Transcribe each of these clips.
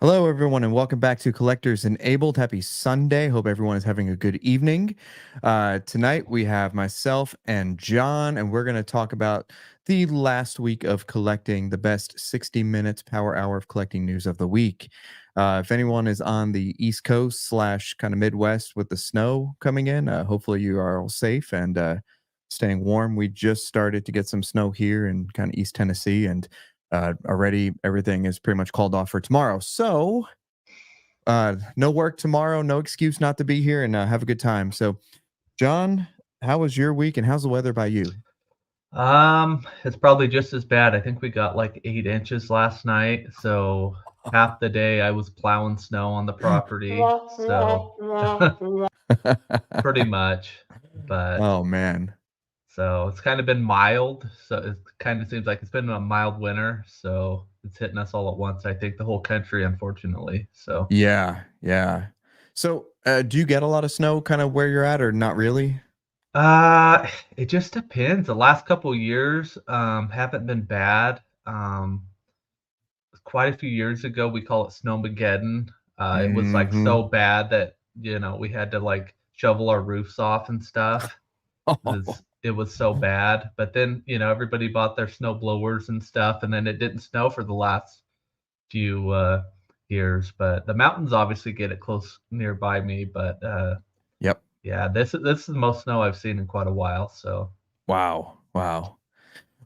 Hello, everyone, and welcome back to Collectors Enabled. Happy Sunday. Hope everyone is having a good evening. Tonight, we have myself and John, and we're going to talk about the last week of collecting, the best 60 minutes power hour of collecting news of the week. If anyone is on the East Coast / kind of Midwest with the snow coming in, hopefully you are all safe and staying warm. We just started to get some snow here in kind of East Tennessee, and already everything is pretty much called off for tomorrow. So no work tomorrow, no excuse not to be here, and have a good time. So, John, how was your week, and how's the weather by you? It's probably just as bad. I think we got like 8 inches last night, so half the day I was plowing snow on the property. So pretty much. But Oh man. so it's kind of been mild. So it kind of seems like it's been a mild winter. So it's hitting us all at once. I think the whole country, unfortunately. So Yeah. So, do you get a lot of snow kind of where you're at, or not really? it just depends. The last couple years haven't been bad. Quite a few years ago. We call it Snowmageddon. It was like Hmm. so bad that we had to like shovel our roofs off and stuff. It was so bad. But then everybody bought their snow blowers and stuff, and then it didn't snow for the last few years. But the mountains obviously get it close nearby me. But Yep. yeah, this is the most snow I've seen in quite a while. So Wow.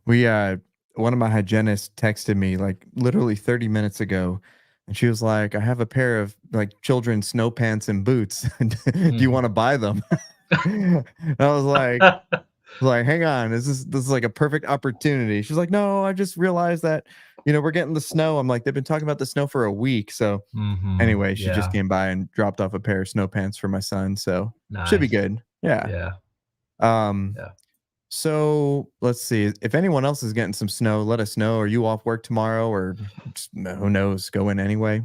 We One of my hygienists texted me like literally 30 minutes ago, and she was like, I have a pair of like children's snow pants and boots. Do you mhm. want to buy them? I was like, hang on, this is like a perfect opportunity. She's like, no, I just realized that, we're getting the snow. I'm like, they've been talking about the snow for a week. So anyway, she just Yeah, came by and dropped off a pair of snow pants for my son. So should be nice. good. Yeah. Yeah, Um, yeah. so let's see. If anyone else is getting some snow, let us know. Are you off work tomorrow, or just, who knows? Go in anyway.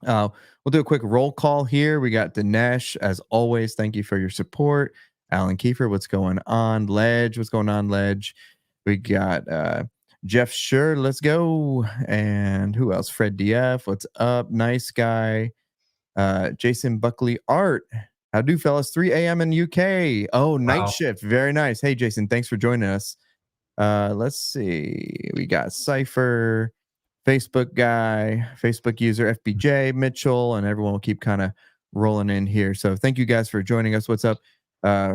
Uh, we'll do a quick roll call here. We got Dinesh, as always. Thank you for your support. Alan Kiefer, what's going on? Ledge, what's going on? Ledge. We got Jeff Sure, let's go. And who else? Fred DF, what's up? Nice guy. Jason Buckley Art. How do, fellas? 3 a.m. in UK. Oh, night Wow. shift. Very nice. Hey, Jason, thanks for joining us. Let's see. We got Cypher, Facebook guy, Facebook user FBJ, Mitchell, and everyone will keep kind of rolling in here. So thank you guys for joining us. What's up?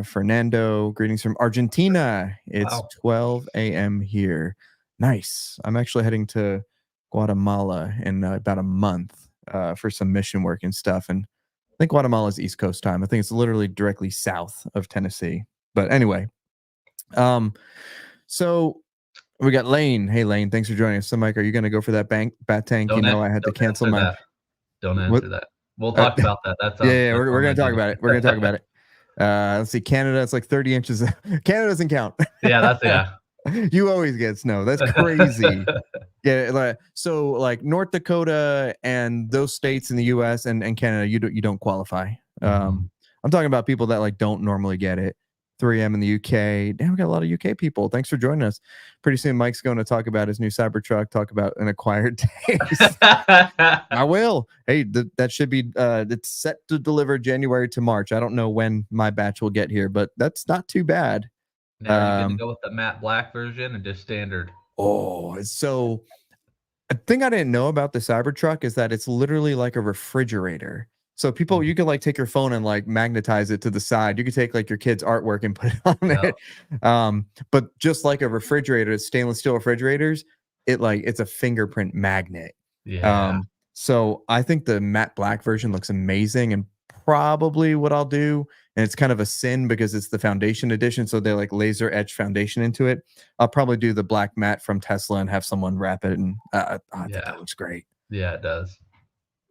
Fernando, greetings from Argentina. It's Wow. 12 a.m. here. Nice. I'm actually heading to Guatemala in about a month for some mission work and stuff. And I think Guatemala's East Coast time. I think it's literally directly south of Tennessee. But anyway, um, so we got Lane. Hey, Lane, thanks for joining us. So, Mike, are you going to go for that bat tank? Don't I had to don't cancel answer my that. Don't what? answer that. We'll Uh, talk about that. That's yeah, on yeah, that's we're on my going to talk agenda. about it. We're going to talk about it. Let's see. Canada, it's like 30 inches. Canada doesn't count. Yeah, yeah. You always get snow. That's crazy. Yeah, like North Dakota and those states in the U.S. and Canada, you don't qualify. Mhm. I'm talking about people that like don't normally get it. 3M in the UK. Damn, we got a lot of UK people. Thanks for joining us. Pretty soon, Mike's going to talk about his new Cybertruck. Talk about an acquired taste. I will. Hey, that should be. It's set to deliver January to March. I don't know when my batch will get here, but that's not too bad. Now, are you gonna Um, go with the matte black version and just standard? oh, so a thing I didn't know about the Cybertruck is that it's literally like a refrigerator. So people, Mhm. you can like take your phone and like magnetize it to the side. You could take like your kid's artwork and put it on Yeah. it. But just like a refrigerator, stainless steel refrigerators, it's a fingerprint magnet. Yeah. So I think the matte black version looks amazing, and probably what I'll do, and it's kind of a sin because it's the foundation edition, so they like laser etch foundation into it. I'll probably do the black matte from Tesla and have someone wrap it. And I think Yeah. that looks great. Yeah, it does.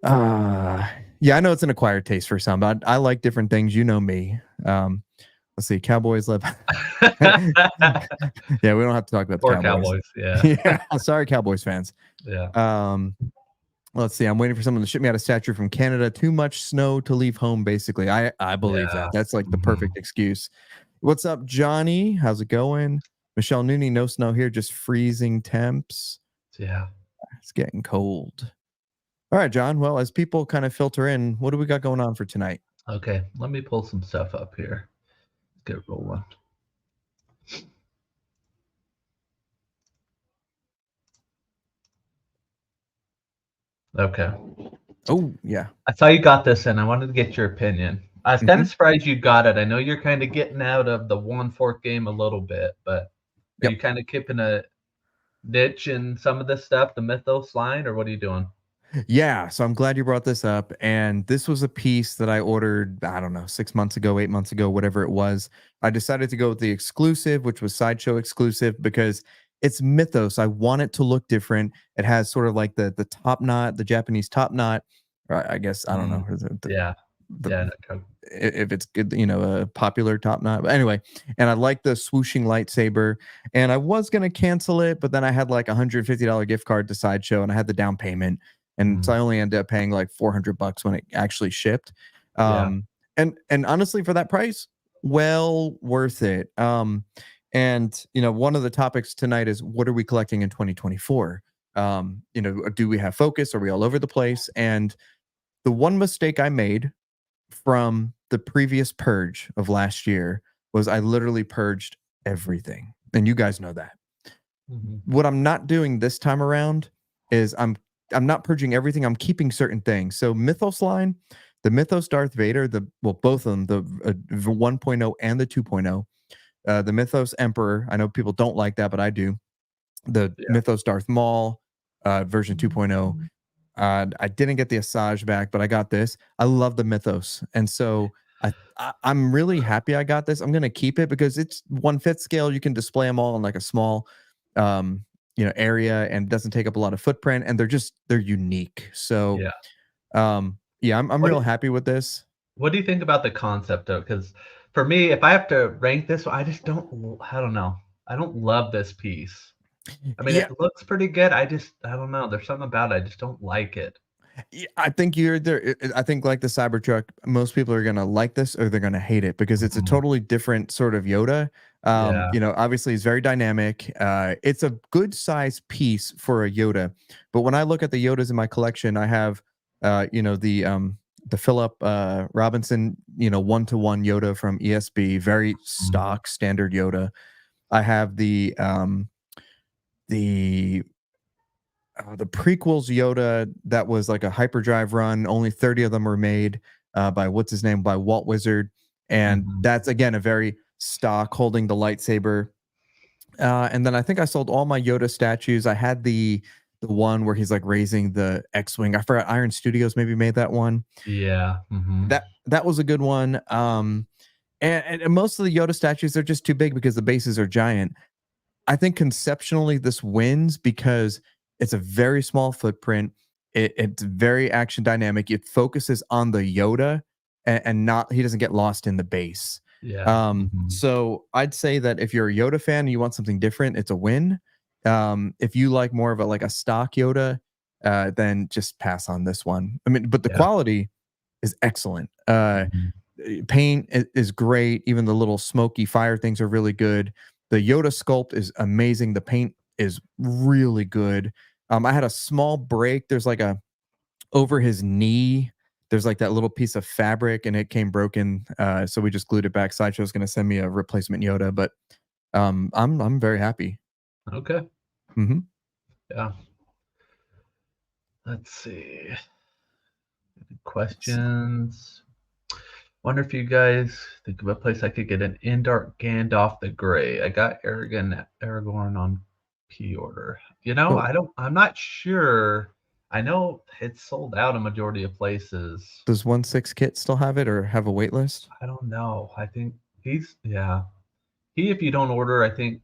Uh, yeah, I know it's an acquired taste for some, but I like different things. You know me. Let's see. Cowboys live. Yeah, we don't have to talk about the Poor Cowboys. Cowboys. Yeah. Yeah, sorry, Cowboys fans. Yeah. Um, let's see. I'm waiting for someone to ship me out a statue from Canada. Too much snow to leave home, basically. I believe Yeah. that. That's like the Mhm. perfect excuse. What's up, Johnny? How's it going? Michelle Nooney, no snow here, just freezing temps. Yeah. It's getting cold. All right, John. Well, as people kind of filter in, what do we got going on for tonight? Okay, let me pull some stuff up here. Get rolling. Okay. Oh, yeah. I saw you got this and I wanted to get your opinion. I was kind Hmm. of surprised you got it. I know you're kind of getting out of the one fork game a little bit, but are you Yep. kind of keeping a niche in some of this stuff, the Mythos line, or what are you doing? Yeah. So I'm glad you brought this up. And this was a piece that I ordered, I don't know, 6 months ago, 8 months ago, whatever it was. I decided to go with the exclusive, which was Sideshow exclusive, because it's Mythos. I want it to look different. It has sort of like the top knot, the Japanese top knot. Or I guess I don't know Mm, yeah, the yeah, if it's good, a popular top knot. But anyway, and I like the swooshing lightsaber. And I was gonna cancel it, but then I had like $150 gift card to Sideshow, and I had the down payment, and so mm, I only ended up paying like $400 when it actually shipped. yeah. And honestly, for that price, well worth it. And one of the topics tonight is what are we collecting in 2024? Do we have focus? Are we all over the place? And the one mistake I made from the previous purge of last year was I literally purged everything. And you guys know that. Mhm. What I'm not doing this time around is I'm not purging everything. I'm keeping certain things. So Mythos line, the Mythos Darth Vader, both of them, the 1.0 and the 2.0, the Mythos Emperor. I know people don't like that, but I do. The Yeah. Mythos Darth Maul, version 2.0. I didn't get the Asajj back, but I got this. I love the Mythos, and so I'm really happy I got this. I'm gonna keep it because it's 1/5 scale. You can display them all in like a small, um, area, and it doesn't take up a lot of footprint, and they're unique. So, Yeah. yeah, I'm What real do happy with this. what do you think about the concept though? Because for me, if I have to rank this, I just I don't know. I don't love this piece. I mean, Yeah, it looks pretty good. I don't know. There's something about it. I just don't like it. yeah, I think you're there. I think like the Cybertruck, most people are gonna like this or they're gonna hate it because it's a Mhm. totally different sort of Yoda. Yeah. Obviously it's very dynamic. It's a good size piece for a Yoda, but when I look at the Yodas in my collection, I have, the Philip Robinson, 1-to-1 Yoda from ESB, very Mhm. stock standard Yoda. I have the prequels Yoda that was like a hyperdrive run. Only 30 of them were made by what's his name, by Walt Wizard, and Mhm. that's again a very stock holding the lightsaber. And then I think I sold all my Yoda statues. I had the one where he's like raising the X-wing. I forgot Iron Studios maybe made that one. Yeah. Mhm. That was a good one. And most of the Yoda statues are just too big because the bases are giant. I think conceptually this wins because it's a very small footprint. It's very action dynamic. It focuses on the Yoda and not he doesn't get lost in the base. Yeah. Mhm. So I'd say that if you're a Yoda fan and you want something different, it's a win. If you like more of a stock Yoda, then just pass on this one. I mean, but the Yeah. quality is excellent. Mhm. Paint is great. Even the little smoky fire things are really good. The Yoda sculpt is amazing. The paint is really good. I had a small break. There's like a over his knee. There's like that little piece of fabric, and it came broken. So we just glued it back. Sideshow's going to send me a replacement Yoda, but I'm very happy. Okay. Hmm. Yeah. Let's see. Let's see. Questions. Wonder if you guys think of a place I could get an Indart Gandalf the Grey. I got Aragorn on pre-order. Oh, I'm not sure. I know it's sold out a majority of places. does 1/6 kit still have it or have a wait list? I don't know. I think yeah. If you don't order, I think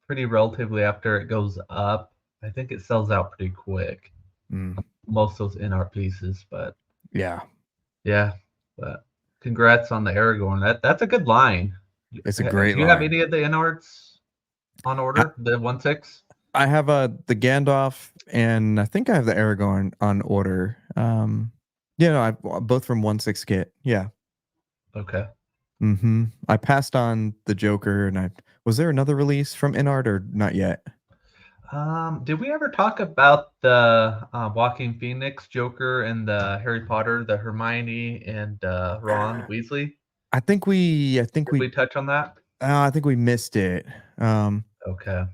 pretty relatively after it goes up, I think it sells out pretty quick. Mm, Most of those in-art pieces, but yeah, yeah. But congrats on the Aragorn. That's a good line. it's a Do great you have line. any of the in-arts on order? The 1/6? I have the Gandalf, and I think I have the Aragorn on order. I both from 1/6 kit. Yeah. Okay. I passed on the Joker, and I was there another release from InArt or not yet? Did we ever talk about the Walking Phoenix Joker and the Harry Potter, the Hermione and Ron Uh, Weasley? I think Did we we touch on that? I think we missed it. Um, Okay. Uh,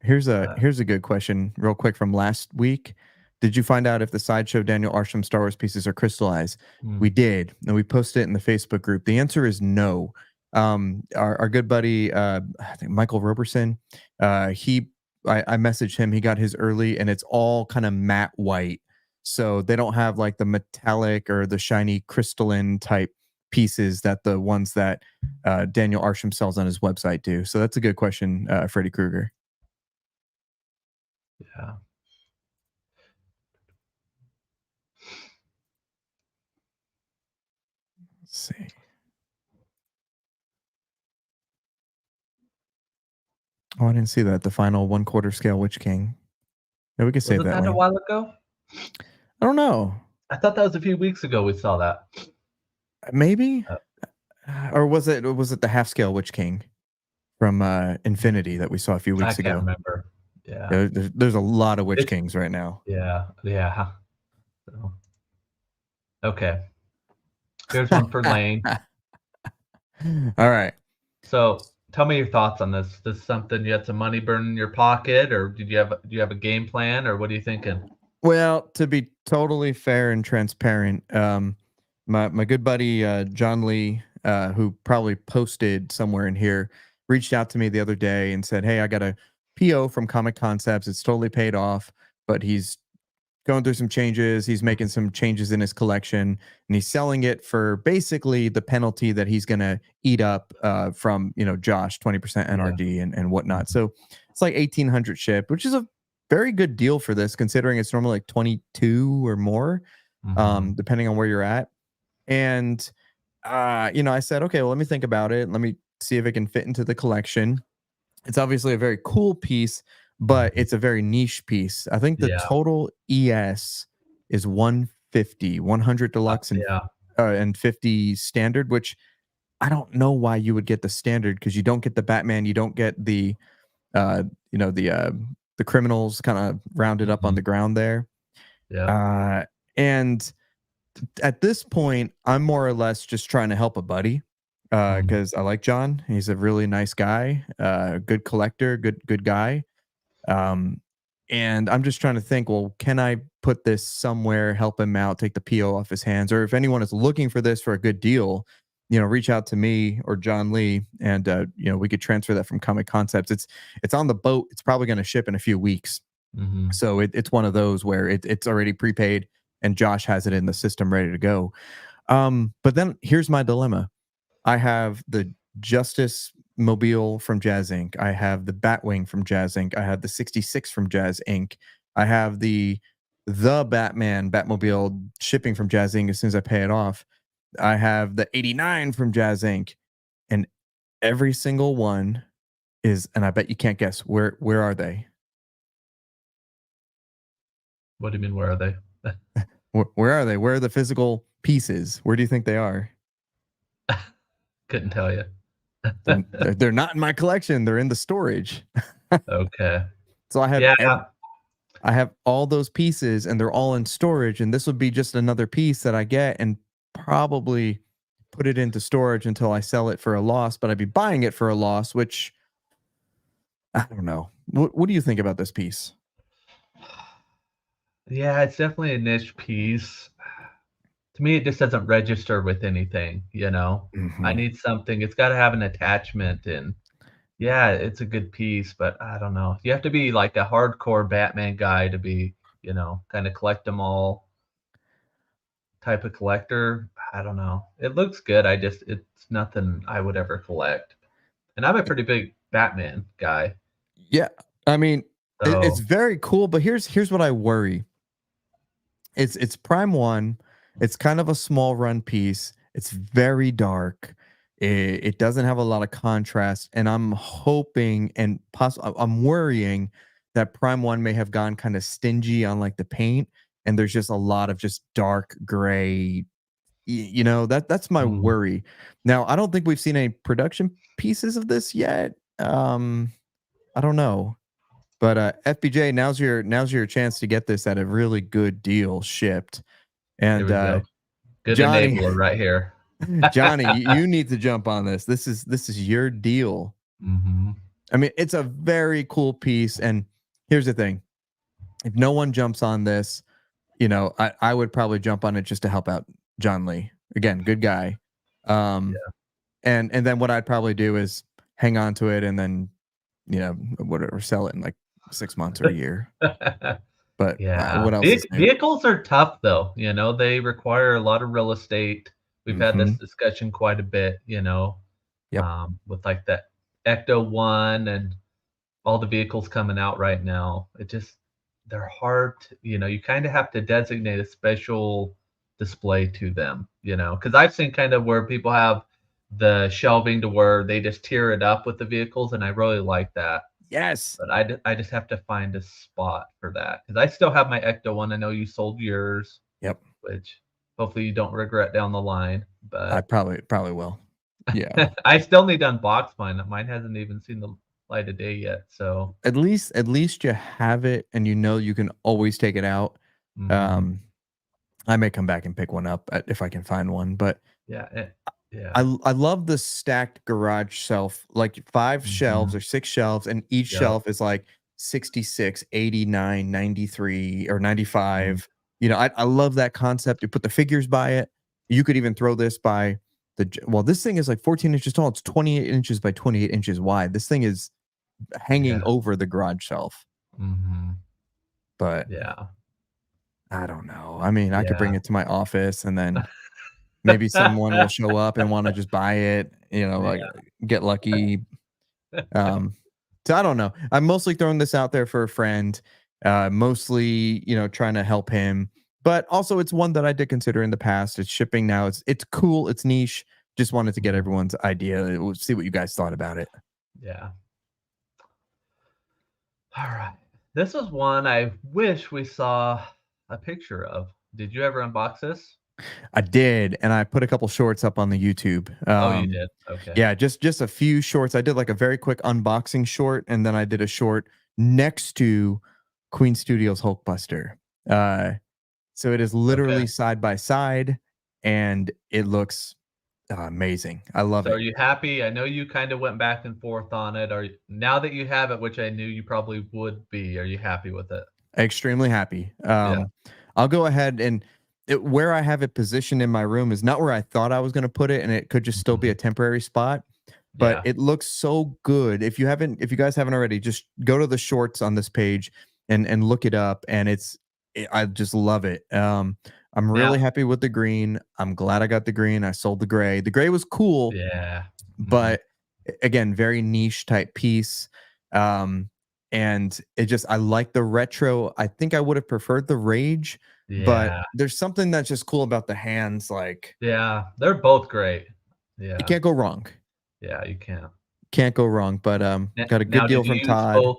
here's a good question, real quick from last week. Did you find out if the Sideshow Daniel Arsham Star Wars pieces are crystallized? We hmm. did, and we posted it in the Facebook group. The answer is no. Our good buddy, I think Michael Roberson, I messaged him. He got his early, and it's all kind of matte white, so they don't have like the metallic or the shiny crystalline type pieces that the ones that Daniel Arsham sells on his website do. So that's a good question, Freddy Krueger. Yeah. Let's see. Oh, I didn't see that. The final 1/4 scale Witch King. Yeah, we could save Wasn't that that a link. while ago? I don't know. I thought that was a few weeks ago we saw that. Maybe, Uh, or was it the half scale Witch King from Infinity that we saw a few I weeks can't ago? remember. Yeah. Yeah, there's a lot of Witch It's Kings right now. yeah. So, okay. Here's one for Lane. All right. So tell me your thoughts on this. This something you had some money burning in your pocket, or do you have a game plan, or what are you thinking? Well, to be totally fair and transparent, my good buddy John Lee, who probably posted somewhere in here, reached out to me the other day and said, "Hey, I got a PO from Comic Concepts. It's totally paid off, but he's going through some changes. He's making some changes in his collection, and he's selling it for basically the penalty that he's going to eat up from Josh 20% Yeah. NRD and whatnot. Mhm. So it's like 1,800 shipped, which is a very good deal for this, considering it's normally like 22 or more, Mhm. depending on where you're at. And I said, okay, well, let me think about it. Let me see if it can fit into the collection. It's obviously a very cool piece, but Mhm. it's a very niche piece. I think the Yeah. total ES is 150, 100 deluxe Yeah. and 50 standard, which I don't know why you would get the standard because you don't get the Batman, you don't get the uh you know the criminals kind of rounded up on Mhm. the ground there. Yep. And at this point, I'm more or less just trying to help a buddy Mhm. because I like John. He's a really nice guy, good collector, good guy. Um, and I'm just trying to think, well, can I put this somewhere, help him out, take the PO off his hands, or if anyone is looking for this for a good deal, reach out to me or John Lee, and we could transfer that from Comic Concepts. It's on the boat. It's probably going to ship in a few weeks. Mhm. So it's one of those where it's already prepaid and Josh has it in the system ready to go. But then here's my dilemma. I have the Justice Mobile from Jazz Inc. I have the Batwing from Jazz Inc. I have the 66 from Jazz Inc. I have the Batman Batmobile shipping from Jazz Inc. as soon as I pay it off. I have the 89 from Jazz Inc. And every single one is, and I bet you can't guess where are they? What do you mean? Where are they? Where are they? Where are the physical pieces? Where do you think they are? Couldn't tell you. They're not in my collection. They're in the storage. Okay. So Yeah. I have all those pieces and they're all in storage, and this would be just another piece that I get and probably put it into storage until I sell it for a loss, but I'd be buying it for a loss, which I don't know. What do you think about this piece? Yeah, it's definitely a niche piece. To me, it just doesn't register with anything. I Mhm. need something, it's gotta have an attachment, and yeah, it's a good piece, but I don't know. You have to be like a hardcore Batman guy to be, kinda collect them all type of collector. I don't know. It looks good, it's nothing I would ever collect. And I'm a pretty big Batman guy, Yeah, I mean, it's so very cool, but here's what I worry. It's Prime 1. It's kind of a small run piece. It's very dark. It doesn't have a lot of contrast, and I'm hoping and I'm worrying that Prime 1 may have gone kind of stingy on like the paint, and there's just a lot of just dark gray. That's my mm, worry. Now, I don't think we've seen any production pieces of this yet. I don't know. But FBJ, now's your chance to get this at a really good deal shipped. Here And we go. Good Johnny, enabler right here. Johnny, you need to jump on this. This is your deal. Mhm. I mean, it's a very cool piece. And here's the thing: if no one jumps on this, I would probably jump on it just to help out John Lee. Again, good guy. Um, Yeah. and then what I'd probably do is hang on to it and then whatever, sell it in like 6 months or a year. But Yeah. what else is new? Vehicles are tough though, they require a lot of real estate. We've had Mm-hmm. this discussion quite a bit, Yep. with like that Ecto one and all the vehicles coming out right now. They're hard you kind of have to designate a special display to them, because I've seen kind of where people have the shelving to where they just tier it up with the vehicles, and I really like that. Yes. But I just have to find a spot for that because I still have my Ecto one. I know you sold yours, Yep. which hopefully you don't regret down the line. I But probably will. Yeah. I still need to unbox mine. Mine hasn't even seen the light of day yet. So, At least you have it and you can always take it out. mhm. Um, I may come back and pick one up if I can find one, but Yeah, I yeah. I love the stacked garage shelf, like 5 shelves Mhm. or 6 shelves, and each Yep. shelf is like 66, 89, 93, or Mhm. 95. I love that concept. You put the figures by it. You could even throw this by well, this thing is like 14 inches tall. It's 28 inches by 28 inches wide. This thing is hanging Yeah. over the garage shelf. Mhm. But Yeah. I don't know. I mean, I could bring Yeah. it to my office and then maybe someone will show up and want to just buy it, like Yeah. get lucky. Um, so I don't know. I'm mostly throwing this out there for a friend, mostly, trying to help him. But also it's one that I did consider in the past. It's shipping now. It's cool, it's niche. Just wanted to get Mhm. everyone's idea. See what you guys thought about it. Yeah. Alright. This is one I wish we saw a picture of. Did you ever unbox this? I did, and I put a couple shorts up on the YouTube. Oh, you did? Okay. Yeah, just a few shorts. I did like a very quick unboxing short, and then I did a short next to Queen Studios Hulkbuster. Uh, so it is Okay. literally side by side, and it looks amazing. I love So are it. you happy? I know you kinda went back and forth on it. Now that you have it, which I knew you probably would be, are you happy with it? Extremely happy. Yeah. I'll go ahead and where I have it positioned in my room is not where I thought I was going to put it, and it could just still be Mhm. a temporary spot. But Yeah. it looks so good. If you guys haven't already, just go to the shorts on this page and look it up. And I just love it. I'm really Now happy with the green. I'm glad I got the green. I sold the gray. The gray was cool, yeah. Mhm. but again, very niche type piece. Um, and I like the retro. I think I would have preferred the Rage, but Yeah. there's something that's just cool about the hands. Like, Yeah. They're both great. you Yeah. can't go wrong. Yeah, you can. Can't go wrong. But N got a good now deal from Todd.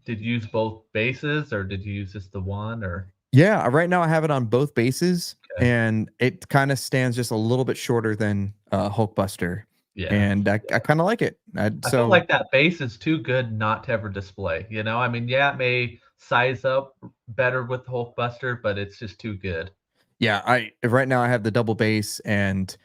did you use both bases, or did you use just the one, or Yeah, right now I have it on both bases, okay. and it kind of stands just a little bit shorter than Hulkbuster, Yeah. and I kind of like it. I feel So like that base is too good not to ever display, I mean, yeah, it may size up better with Hulkbuster, but it's just too good. yeah, I right now I have the double base, and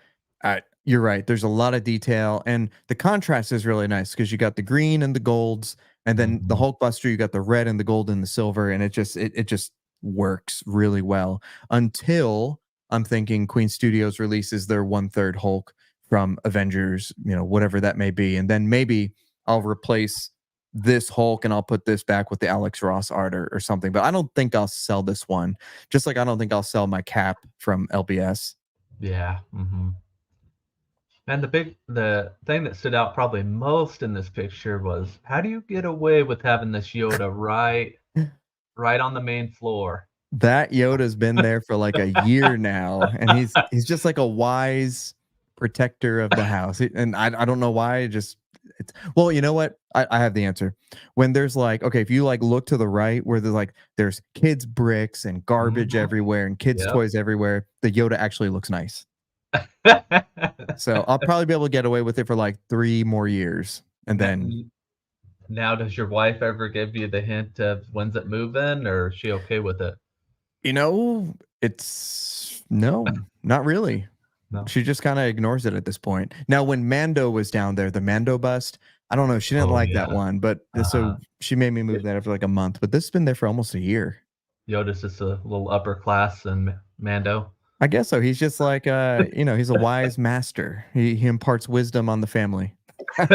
you're right. There's a lot of detail, and the contrast is really nice because you got the green and the golds, and then the Mhm. Hulkbuster, you got the red and the gold and the silver, and it just works really well until I'm thinking Queen Studios releases their 1/3 Hulk from Avengers, whatever that may be, and then maybe I'll replace this Hulk and I'll put this back with the Alex Ross art or something. But I don't think I'll sell this one. Just like I don't think I'll sell my cap from LBS. Yeah, mhm. And the thing that stood out probably most in this picture was, how do you get away with having this Yoda right on the main floor? That Yoda's been there for like a year now, and he's just like a wise protector of the house. And I don't know why. It's well, you know what? I have the answer. When there's like, okay, if you like look to the right where there's kids bricks and garbage Mhm. everywhere and kids Yep. toys everywhere, the Yoda actually looks nice. So I'll probably be able to get away with it for like 3 more years, and Now then Now, does your wife ever give you the hint of when's it moving, or is she okay with it? It's no, not really. No. She just kind of ignores it at this point. Now, when Mando was down there, the Mando bust, I don't know. She didn't Oh like that yeah. one, but Uh, so she made me move that after like a month. But this has been there for almost a year. Yoda's just a little upper class and Mando. I guess so. He's just like, he's a wise master. He imparts wisdom on the family. I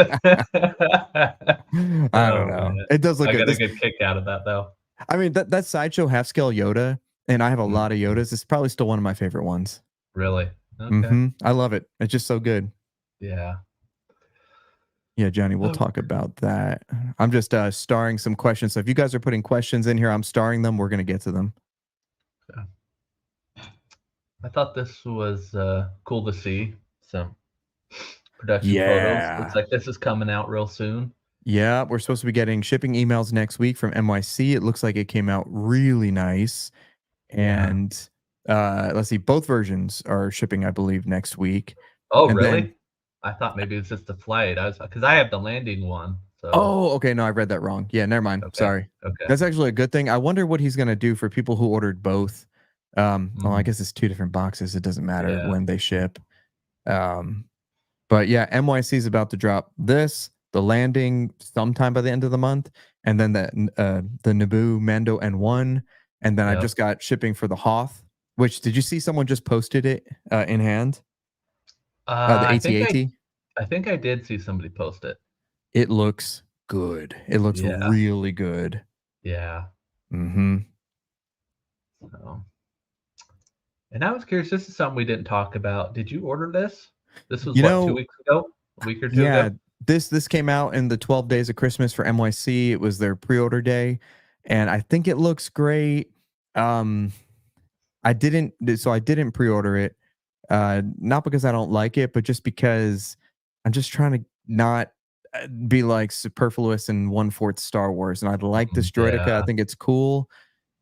don't Oh know. man, It does look I good. got a This, good kick out of that though. I mean, that Sideshow half scale Yoda, and I have a lot of Mhm. Yodas. It's probably still one of my favorite ones. Really? Okay. I love it. It's just so good. Yeah. Yeah, Johnny, we'll Oh, talk about that. I'm just starring some questions. So if you guys are putting questions in here, I'm starring them. We're gonna get to them. okay. I thought this was cool to see some production photos. Looks Yeah. like this is coming out real soon. Yeah, we're supposed to be getting shipping emails next week from NYC. It looks like it came out really nice. Yeah. And let's see, both versions are shipping, I believe, next week. Oh, And then really? I thought maybe it's just the flight. I was because I have the landing one. So oh, okay, no, I read that wrong. Yeah, never mind. okay. Sorry. Okay. That's actually a good thing. I wonder what he's gonna do for people who ordered both. Well, I Mhm. guess it's two different boxes. It doesn't matter Yeah. when they ship. Um, but yeah, NYC is about to drop this, the landing sometime by the end of the month, and then the Naboo Mando N1, and then I Yep. just got shipping for the Hoth. Which did you see? Someone just posted it in hand. The I think I AT-AT. I think I did see somebody post it. It looks good. It looks Yeah. really good. Yeah. Mm-hmm. So, and I was curious. This is something we didn't talk about. Did you order this? This was You what, two know, weeks ago? A week or two yeah, ago? this came out in the 12 days of Christmas for NYC. It was their pre-order day, and I think it looks great. Um, I didn't pre-order it, not because I don't like it, but just because I'm just trying to not be like superfluous and one-fourth Star Wars. And I like this droideka. I Yeah. think it's cool.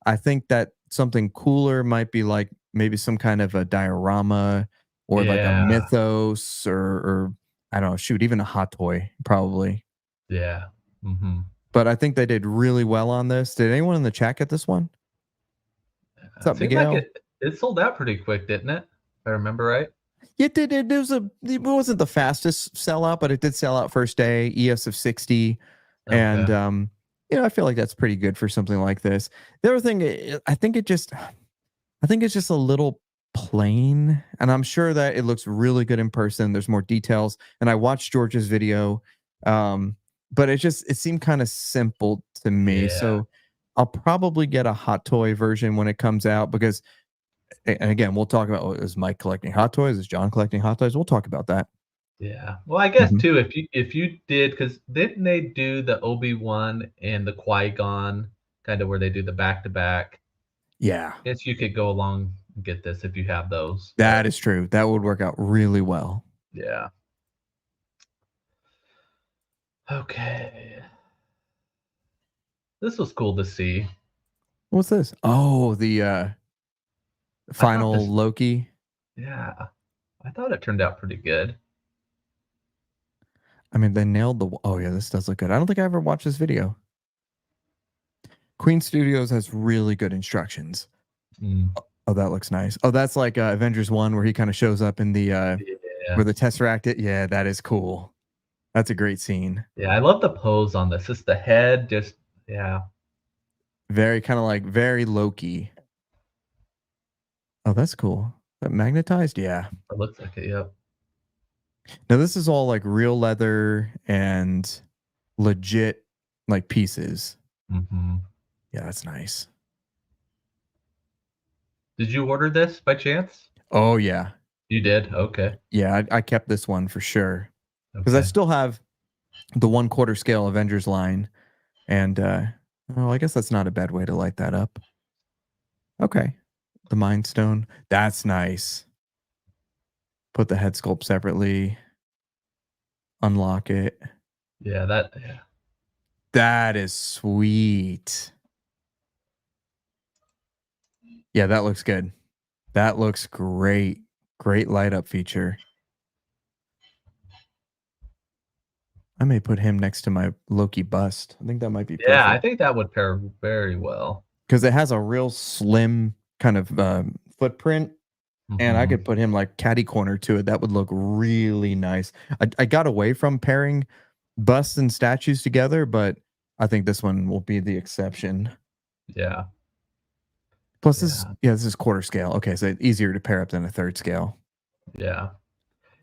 I think that something cooler might be like maybe some kind of a diorama or like a Yeah. mythos or I don't know, shoot, even a hot toy probably. Yeah. Hmm. But I think they did really well on this. Did anyone in the chat get this one? What's It up, seemed like Miguel? it sold out pretty quick, didn't it? If I remember right. It wasn't the fastest sellout, but it did sell out first day, ES of 60. And Okay. I feel like that's pretty good for something like this. The other thing, I think it's just a little plain, and I'm sure that it looks really good in person. There's more details, and I watched George's video, um, but it seemed kind of simple to me. Yeah. So I'll probably get a hot toy version when it comes out because, and again, we'll talk about is Mike collecting hot toys? Is John collecting hot toys? We'll talk about that. Yeah. Well, I guess Mhm. too, if you did, because didn't they do the Obi-Wan and the Qui-Gon kind of where they do the back to back? Yeah, Guess you could go along and get this if you have those. that But is true. That would work out really well. yeah. Okay. This was cool to see. What's this? Oh, the I thought final this, Loki. yeah, I thought it turned out pretty good. I mean, they nailed the. Oh yeah, this does look good. I don't think I ever watched this video. Queen Studios has really good instructions. Mm, Oh, that looks nice. Oh, that's like Avengers 1 where he kind of shows up in the yeah. where the Tesseract yeah, that is cool. That's a great scene. Yeah, I love the pose on this. Just the head, just yeah, Very kind of like very Loki. Oh, that's cool. That magnetized? Yeah. it looks like it. Yep. Now this is all like real leather and legit like pieces. Hmm. Yeah, that's nice. Did you order this by chance? Oh yeah. You did. Okay. Yeah, I kept this one for sure. Because I Okay. still have the 1/4 scale Avengers line. And oh, I guess that's not a bad way to light that up. Okay. The Mind Stone. That's nice. Put the head sculpt separately. Unlock it. Yeah, that. Yeah. That is sweet. Yeah, that looks good. That looks great. Great light up feature. I may put him next to my Loki bust. I think that might be Yeah, I perfect think that would pair very well. because it has a real slim kind of footprint, and I could Mhm. put him like catty corner to it. That would look really nice. I got away from pairing busts and statues together, but I think this one will be the exception. Yeah, Plus, yeah, this is quarter scale. Okay, so easier to pair up than a third scale. yeah.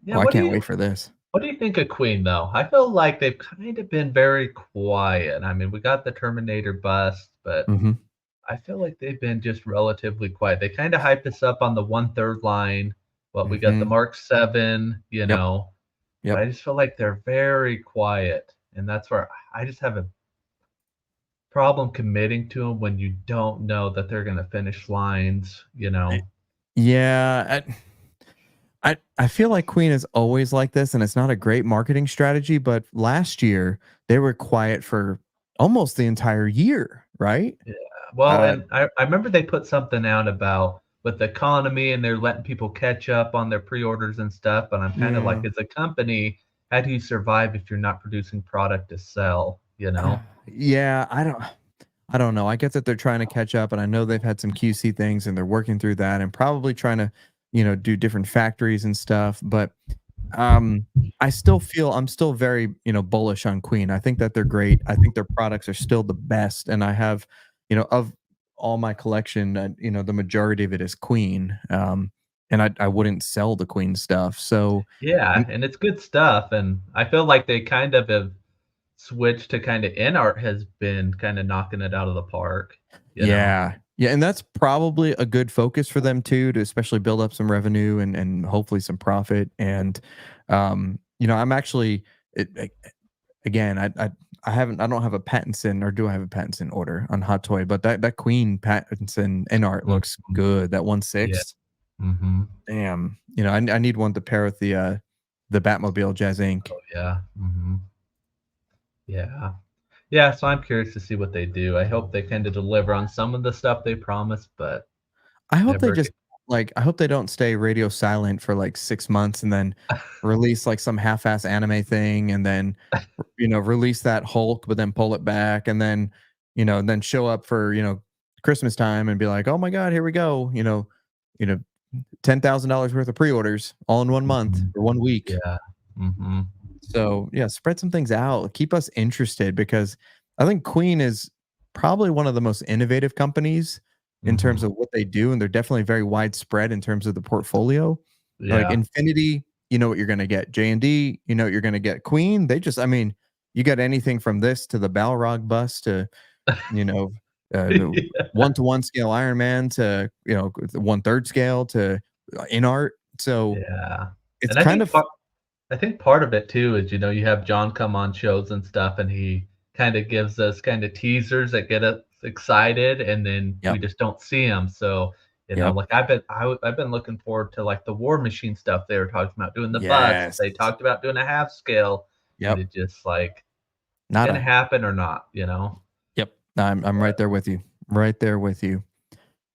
Yeah, Oh, I can't wait for this. what do you think of Queen, though? I feel like they've kind of been very quiet. I mean, we got the Terminator bust, but Hmm. I feel like they've been just relatively quiet. They kinda hyped us up on the 1/3 line. Well, we got the Hmm. Mark 7, Yep. but Yep. I just feel like they're very quiet, and that's where I just have a problem committing to them when you don't know that they're gonna finish lines, you I- know? Yeah. I feel like Queen is always like this, and it's not a great marketing strategy. But last year they were quiet for almost the entire year, right? Yeah. Well, Uh, and I remember they put something out about with the economy and they're letting people catch up on their pre-orders and stuff, but I'm kinda like, yeah. as a company, how do you survive if you're not producing product to sell, you know? Yeah, I don't know. I get that they're trying to catch up, and I know they've had some QC things, and they're working through that, and probably trying to, do different factories and stuff. But um, I'm still very, bullish on Queen. I think that they're great. I think their products are still the best, and I have, of all my collection, the majority of it is Queen. And I wouldn't sell the Queen stuff. So Yeah, I'm and it's good stuff, and I feel like they kind of have switched to kinda InArt has been kinda knocking it out of the park, you know? Yeah. Yeah, and that's probably a good focus for them too, to especially build up some revenue and hopefully some profit. And I'm actually again, I don't have a Pattinson, or do I have a Pattinson order on Hot Toy, but that Queen Pattinson in art looks Mhm. good. That one Yeah. six. Mhm. Damn. I need one to pair with the Batmobile Jazz Inc. Oh, yeah. Mhm. Yeah. Yeah, so I'm curious to see what they do. I hope they kinda deliver on some of the stuff they promised, but I hope they never just I hope they don't stay radio silent for like 6 months and then release like some half-ass anime thing, and then release that Hulk, but then pull it back, and then then show up for Christmas time and be like, oh my god, here we go, you know $10,000 worth of pre-orders all in 1 month Mhm. or 1 week. Yeah. Mhm. So yeah, spread some things out, keep us interested, because I think Queen is probably one of the most innovative companies in terms Mhm. of what they do, and they're definitely very widespread in terms of the portfolio. Like Yeah. Infinity, you know what you're gonna get. JND, you know what you're gonna get. Queen, I mean, you got anything from this to the Balrog bust to, you know, the Yeah. 1-to-1 scale Iron Man to, the 1/3 scale to in art. So Yeah. it's And I kind think of part I think part of it too is, you have John come on shows and stuff, and he kinda gives us kinda teasers that get us excited, and then we yep, just don't see them. So, yep, like, I've been looking forward to, like, the War Machine stuff they were talking about doing the bus. yes. They talked about doing a half scale, and Yep. it just, like, gonna Nada. happen or not, you know? Yep. I'm right But there with you. Right there with you.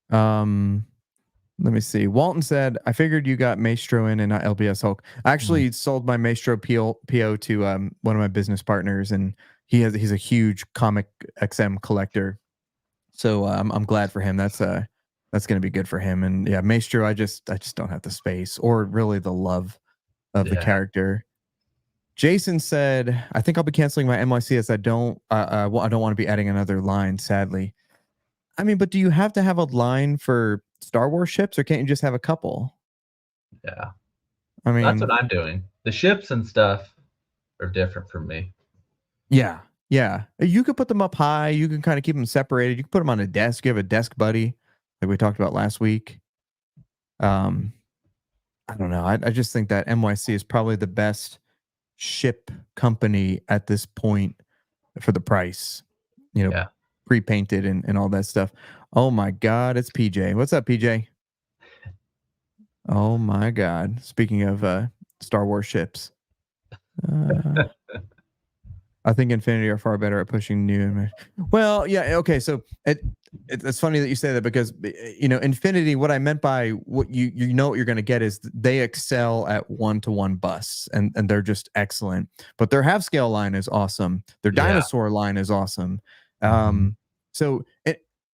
Um, Let me see. Walton said, "I figured you got Maestro in and not LBS Hulk." I mm, actually sold my Maestro PO to one of my business partners, and he's a huge comic XM collector. So I'm glad for him. That's gonna be good for him. And yeah, Maestro, I just don't have the space or really the love of the yeah. character. Jason said, "I think I'll be canceling my NYC as I don't want to be adding another line, sadly." I mean, but do you have to have a line for Star Wars ships, or can't you just have a couple? Yeah. I That's what mean, I'm doing. The ships and stuff are different from me. yeah, yeah. You could put them up high. You can kind of keep them separated. You can put them on a desk. You have a desk buddy, like we talked about last week. Um, I don't know. I just think that NYC is probably the best ship company at this point for the price. You know, Yeah. pre-painted and all that stuff. Oh my God, it's PJ. What's up, PJ? Oh my God. Speaking of Star Wars ships. Uh, I think Infinity are far better at pushing new. Well, yeah, okay. So It's funny that you say that because Infinity. What I meant by what you know what you're going to get is they excel at one-to-one busts, and they're just excellent. But their half scale line is awesome. Their Yeah. dinosaur line is awesome. Mhm. So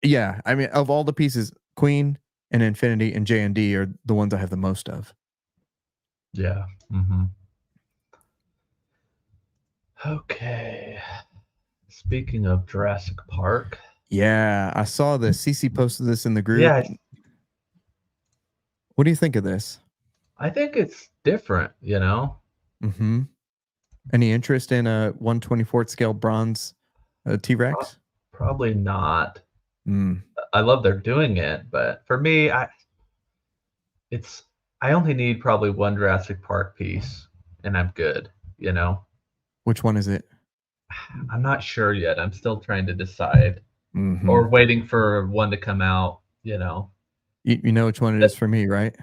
yeah, I mean, of all the pieces, Queen and Infinity and JND are the ones I have the most of. Yeah. Mhm. Okay. Speaking of Jurassic Park. Yeah, I saw this. CC posted this in the Yeah, group. What do you think of this? I think it's different, you know? Mm-hmm. Any interest in a 1/24th scale bronze Pro T-Rex? Probably not. Mm. I love they're doing it, but for me, it's I only need probably one Jurassic Park piece and I'm good, you know? Which one is it? I'm not sure yet. I'm still trying to decide Mm-hmm. or waiting for one to come out, you know? You know which one it That is for me, right?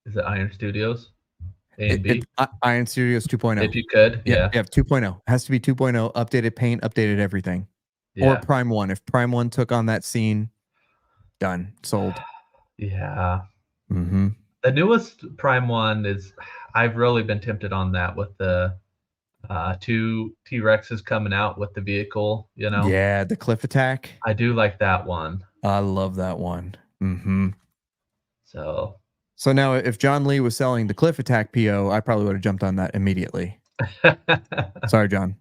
is it Iron Studios? A and It B? Iron Studios 2.0. If you could, Yeah, yeah. yeah, 2.0. It has to be 2.0. Updated paint, updated everything. Or Yeah. Prime 1. If Prime 1 took on that scene, done. Sold. Yeah. Mm-hmm. The newest Prime one is I've really been tempted on that with the two T-Rexes coming out with the vehicle, you know. Yeah, the cliff attack. I do like that one. I love that one. Mm-hmm. So So now if John Lee was selling the cliff attack PO, I probably would have jumped on that immediately. Sorry, John.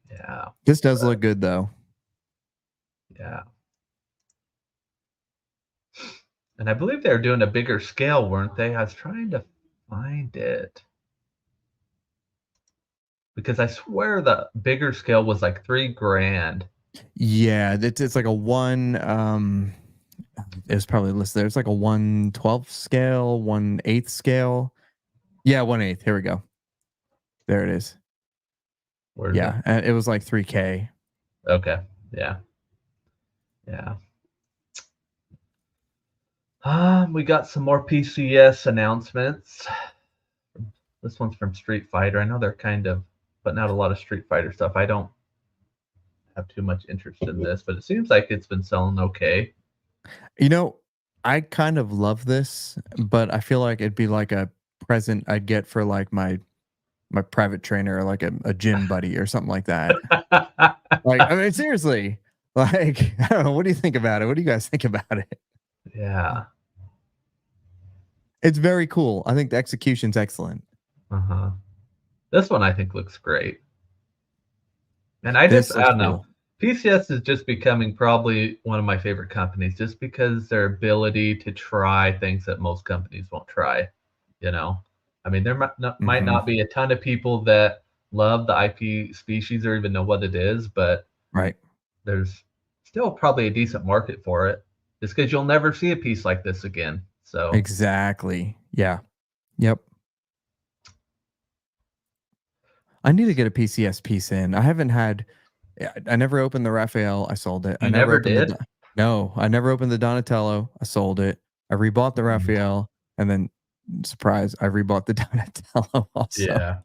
yeah, This does look good though. yeah. And I believe they were doing a bigger scale, weren't they? I was trying to find it because I swear the bigger scale was like 3 grand. Yeah, it's like a one it was probably listed there. It's like a 1/12 scale, 1/8 scale. Yeah, 1/8. Here we go. There it is. Where is it? Yeah, it was like 3K. Okay. Yeah. Yeah. We got some more PCS announcements. This one's from Street Fighter. I know they're kind of putting out a lot of Street Fighter stuff. I don't have too much interest in this, but it seems like it's been selling okay. You know, I kind of love this, but I feel like it'd be like a present I'd get for like my private trainer or like a gym buddy or something like that. Like, I mean, seriously. Like, I don't know. What do you think about it? What do you guys think about it? Yeah. It's very cool. I think the execution's excellent. Uh-huh. This one I think looks great. And This I looks don't know. cool. PCS is just becoming probably one of my favorite companies just because their ability to try things that most companies won't try, you know. I mean, there might Hmm. not be a ton of people that love the IP species or even know what it is, but Right. there's still probably a decent market for it. Just because you'll never see a piece like this again. So Exactly. Yeah. Yep. I need to get a PCS piece in. I haven't had. I never opened the Raphael. I sold it. I you never never opened the. did? No, I never opened the Donatello. I sold it. I rebought the Mm. Raphael, and then surprise, I rebought the Donatello also Yeah,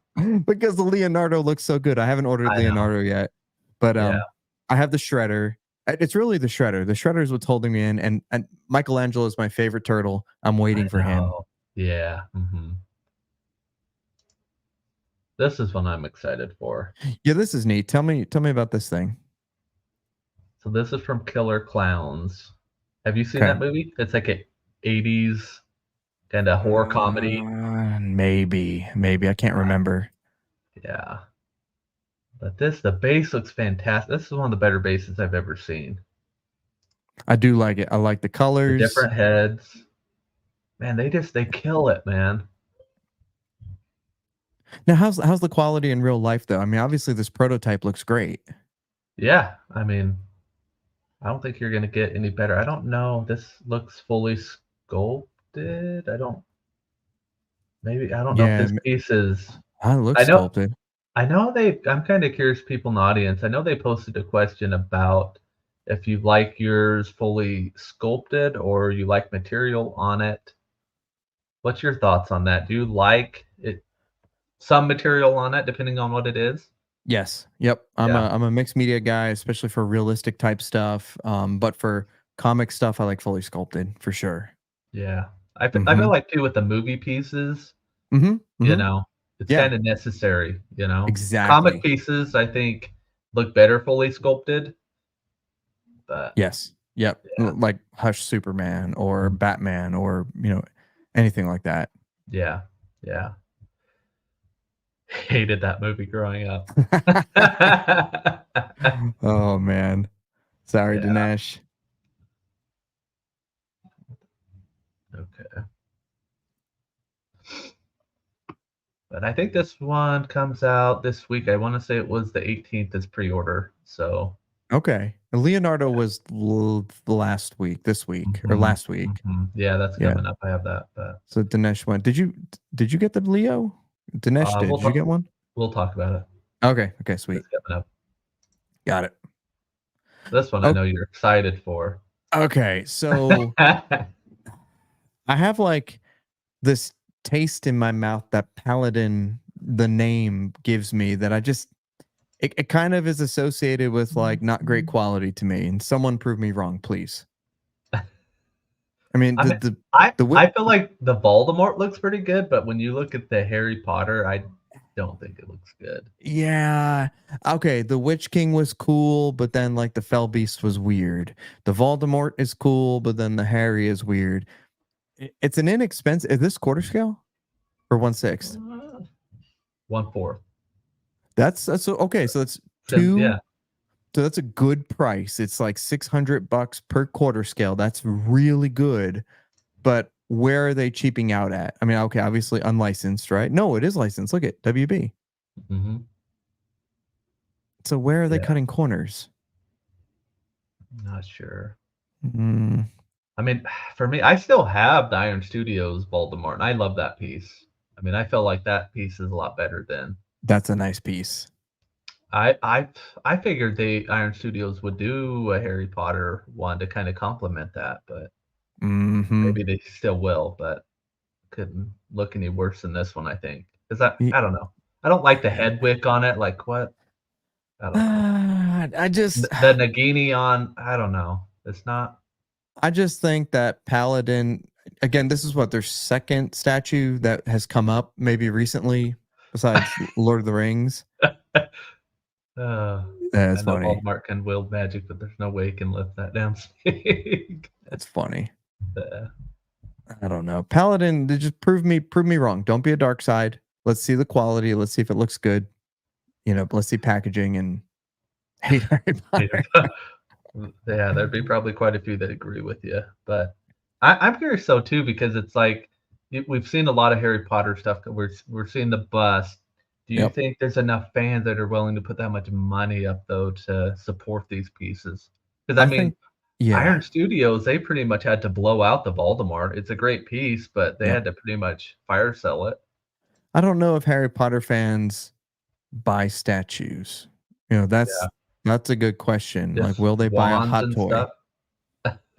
because the Leonardo looks so good. I haven't ordered I know. Leonardo yet, but Yeah, I have the Shredder. It's really the Shredder. The Shredder is what's holding me in, and Michelangelo is my favorite turtle. I'm I waiting for him. know. Yeah. This is one I'm excited for. Yeah, this is neat. Tell me about this thing. So this is from Killer Clowns. Have you seen Okay. that movie? It's like a 80s kind of horror comedy. Maybe I can't Uh, remember. yeah. But the base looks fantastic. This is one of the better bases I've ever seen. I do like it. I like the The colors. different heads. Man, they kill it, man. Now, how's the quality in real life though? I mean, obviously this prototype looks great. Yeah, I mean, I don't think you're gonna get any better. I don't know. This looks fully sculpted. I don't know if Yeah, this piece is. it looks I know sculpted. I'm kind of curious, people in the audience. I know they posted a question about if you like yours fully sculpted or you like material on it. What's your thoughts on that? Do you like it, some material on it, depending on what it is? Yes. Yep. Yeah, I'm a mixed media guy, especially for realistic type stuff. But for comic stuff, I like fully sculpted for sure. yeah. I feel Mm-hmm. like too with the movie pieces, Mm-hmm. you Mm-hmm. know, it's Yeah. kinda necessary, you know? Comic Exactly. pieces, I think, look better fully sculpted, but Yes. Yep. yeah. Like Hush Superman or Mm, Batman or anything like that. yeah, yeah. Hated that movie growing up. Oh man. Sorry, Yeah, Dinesh. okay. But I think this one comes out this week. I wanna say it was the 18th is pre-order, so Okay. Leonardo was last week, this week, or mhm, last week. mhm. Yeah, that's Yeah. coming up. I have that, but, So Dinesh went. Did you get the Leo? Dinesh did. we'll Did you talk get one? we'll talk about it. Okay. Okay. Sweet. It's coming up. Got it. This one I Oh, know you're excited for. okay. So I have like this taste in my mouth that Paladin, the name gives me that it kind of is associated with like not great quality to me. And someone prove me wrong, please. I mean, I the mean, the I the wi- I feel like the Voldemort looks pretty good, but when you look at the Harry Potter, I don't think it looks good. Yeah. Okay, the Witch King was cool, but then like the Fell Beast was weird. The Voldemort is cool, but then the Harry is weird. It's an inexpensive. Is this quarter scale or 1/6? Uh, 1/4. That's okay. So that's Yeah. two. So that's a good price. It's like $600 per quarter scale. That's really good. But where are they cheaping out at? I mean, okay, obviously unlicensed, right? No, it is licensed. Look at WB. Mhm. So where are they Yeah. cutting corners? Not sure. Mm, I mean, for me, I still have the Iron Studios Voldemort, and I love that piece. I mean, I feel like that piece is a lot better than that's a nice piece. I I I figured the Iron Studios would do a Harry Potter one to kind of complement that, but Hmm. maybe they still will, but couldn't look any worse than this one, I think. Is that I don't know. I don't like the head wick on it, like, what? I don't know. I just The Nagini on I don't know. It's not I just think that Paladin again, this is what their second statue that has come up maybe recently besides Lord of the Rings. uh, I That's know funny. Voldemort can wield magic, but there's no way he can lift that damn snake. That's funny. Uh, I don't know. Paladin, they just prove me wrong. Don't be a dark side. Let's see the quality. Let's see if it looks good. Let's see packaging and hate Harry Potter. yeah, there'd be probably quite a few that agree with you, but I'm curious though too because it's like we've seen a lot of Harry Potter stuff. We're seeing the bust. Do you Yep. think there's enough fans that are willing to put that much money up though to support these pieces? Because I I mean, think yeah. Iron Studios they pretty much had to blow out the Voldemort. It's a great piece, but they Yep. had to pretty much fire sell it. I don't know if Harry Potter fans buy statues. Yeah, That's a good question. Like, just will they buy a wands hot and toy? stuff.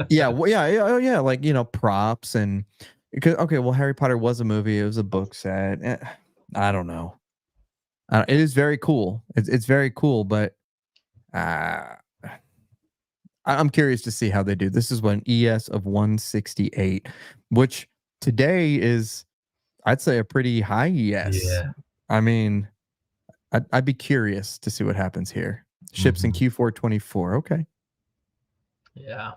Yeah, well, yeah, yeah, oh, yeah, like props and because okay, well, Harry Potter was a movie, it was a book set. I don't know. It is very cool. It's very cool, but uh, I'm curious to see how they do. This is one ES of 168, which today is, I'd say, a pretty high ES. Yeah. I mean, I'd be curious to see what happens here. Ships in Mhm. Q4 24. Okay. Yeah.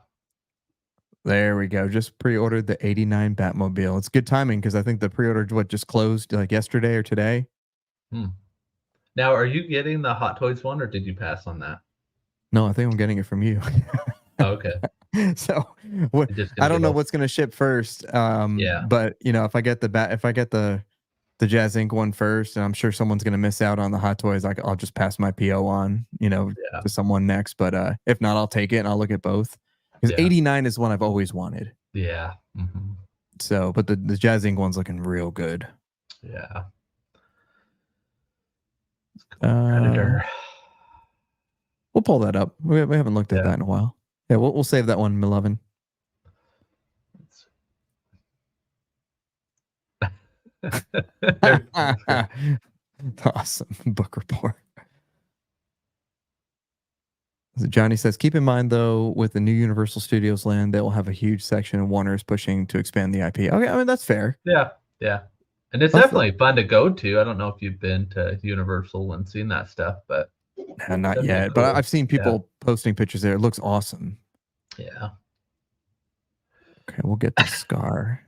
There we go. Just pre-ordered the 89 Batmobile. It's good timing because I think the pre-order just closed like yesterday or today. Hmm. Now, are you getting the Hot Toys one, or did you pass on that? No, I think I'm getting it from you. Oh, okay. So what You're just I gonna don't get know all what's gonna ship first. yeah, But if I get the Jazz Inc. one first, and I'm sure someone's gonna miss out on the Hot Toys, I'll just pass my PO on, yeah, to someone next. But if not, I'll take it and I'll look at both. Because yeah, 89 is one I've always wanted. yeah, mhm, So, but the Jazz Inc. one's looking real good. yeah. Uh, Predator. we'll pull that up. We haven't looked at Yeah. that in a while. Yeah, we'll save that one, Milovin. There Awesome book report. So Johnny says, keep in mind though, with the new Universal Studios land, they will have a huge section, and Warner is pushing to expand the IP. Okay, I mean that's fair. Yeah, yeah. And it's Hopefully, definitely fun to go to. I don't know if you've been to Universal and seen that stuff, but not definitely yet, but cool. I've seen Yeah, people posting pictures there. It looks awesome. yeah. Okay, we'll get the scar.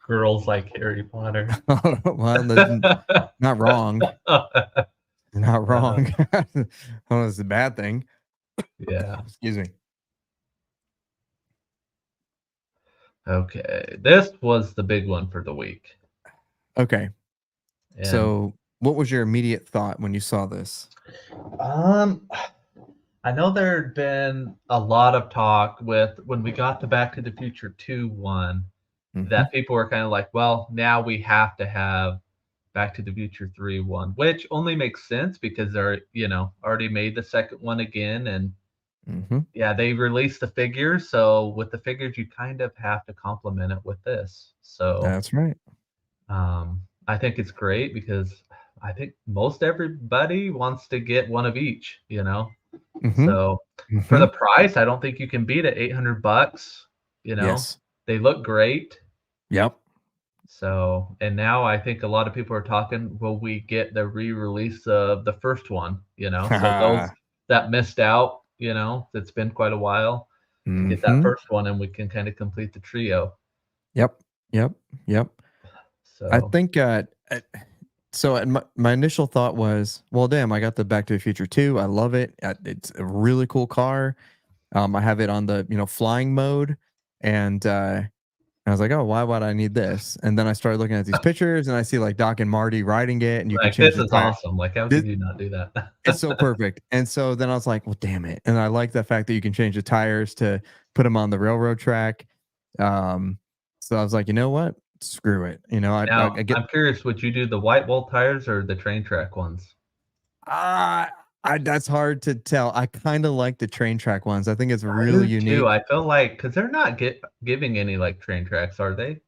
Girls like Harry Potter. Well, not wrong. Not wrong. Well, it's a bad thing. Yeah. Excuse me. Okay. This was the big one for the week. Okay, And so what was your immediate thought when you saw this? um I know there had been a lot of talk with when we got the Back to the Future 2 one Hmm. that people were kind of like, well, now we have to have Back to the Future 3 one, which only makes sense because they're, already made the second one again. And Hmm. yeah, they released the figures. So with the figures, you kind of have to complement it with this. So That's right. I think it's great because I think most everybody wants to get one of each. Hmm. So for Hmm. the price, I don't think you can beat it. $800. You know, Yes. they look great. Yep. So, and now I think a lot of people are talking, will we get the re-release of the first one? So those that missed out, it's been quite a while to get that Hmm. first one, and we can kind of complete the trio. Yep. Yep. Yep. I So, think so my initial thought was, well, damn, I got the Back to the Future 2. I love it. It's a really cool car. I have it on the, flying mode, and I was like, oh, why would I need this? And then I started looking at these pictures, and I see like Doc and Marty riding it, and you can like, change this the is tire. awesome. Like, how This, could you not do it's that? so perfect. And so then I was like, well, damn it. And I like the fact that you can change the tires to put them on the railroad track. Um, so I was like, you know what? Screw it. I Now, get I'm curious, would you do the white wall tires or the train track ones? ah, that's hard to tell. I kind of like the train track ones. I think it's I really do too. unique. I feel like because they're not giving any like train tracks, are they?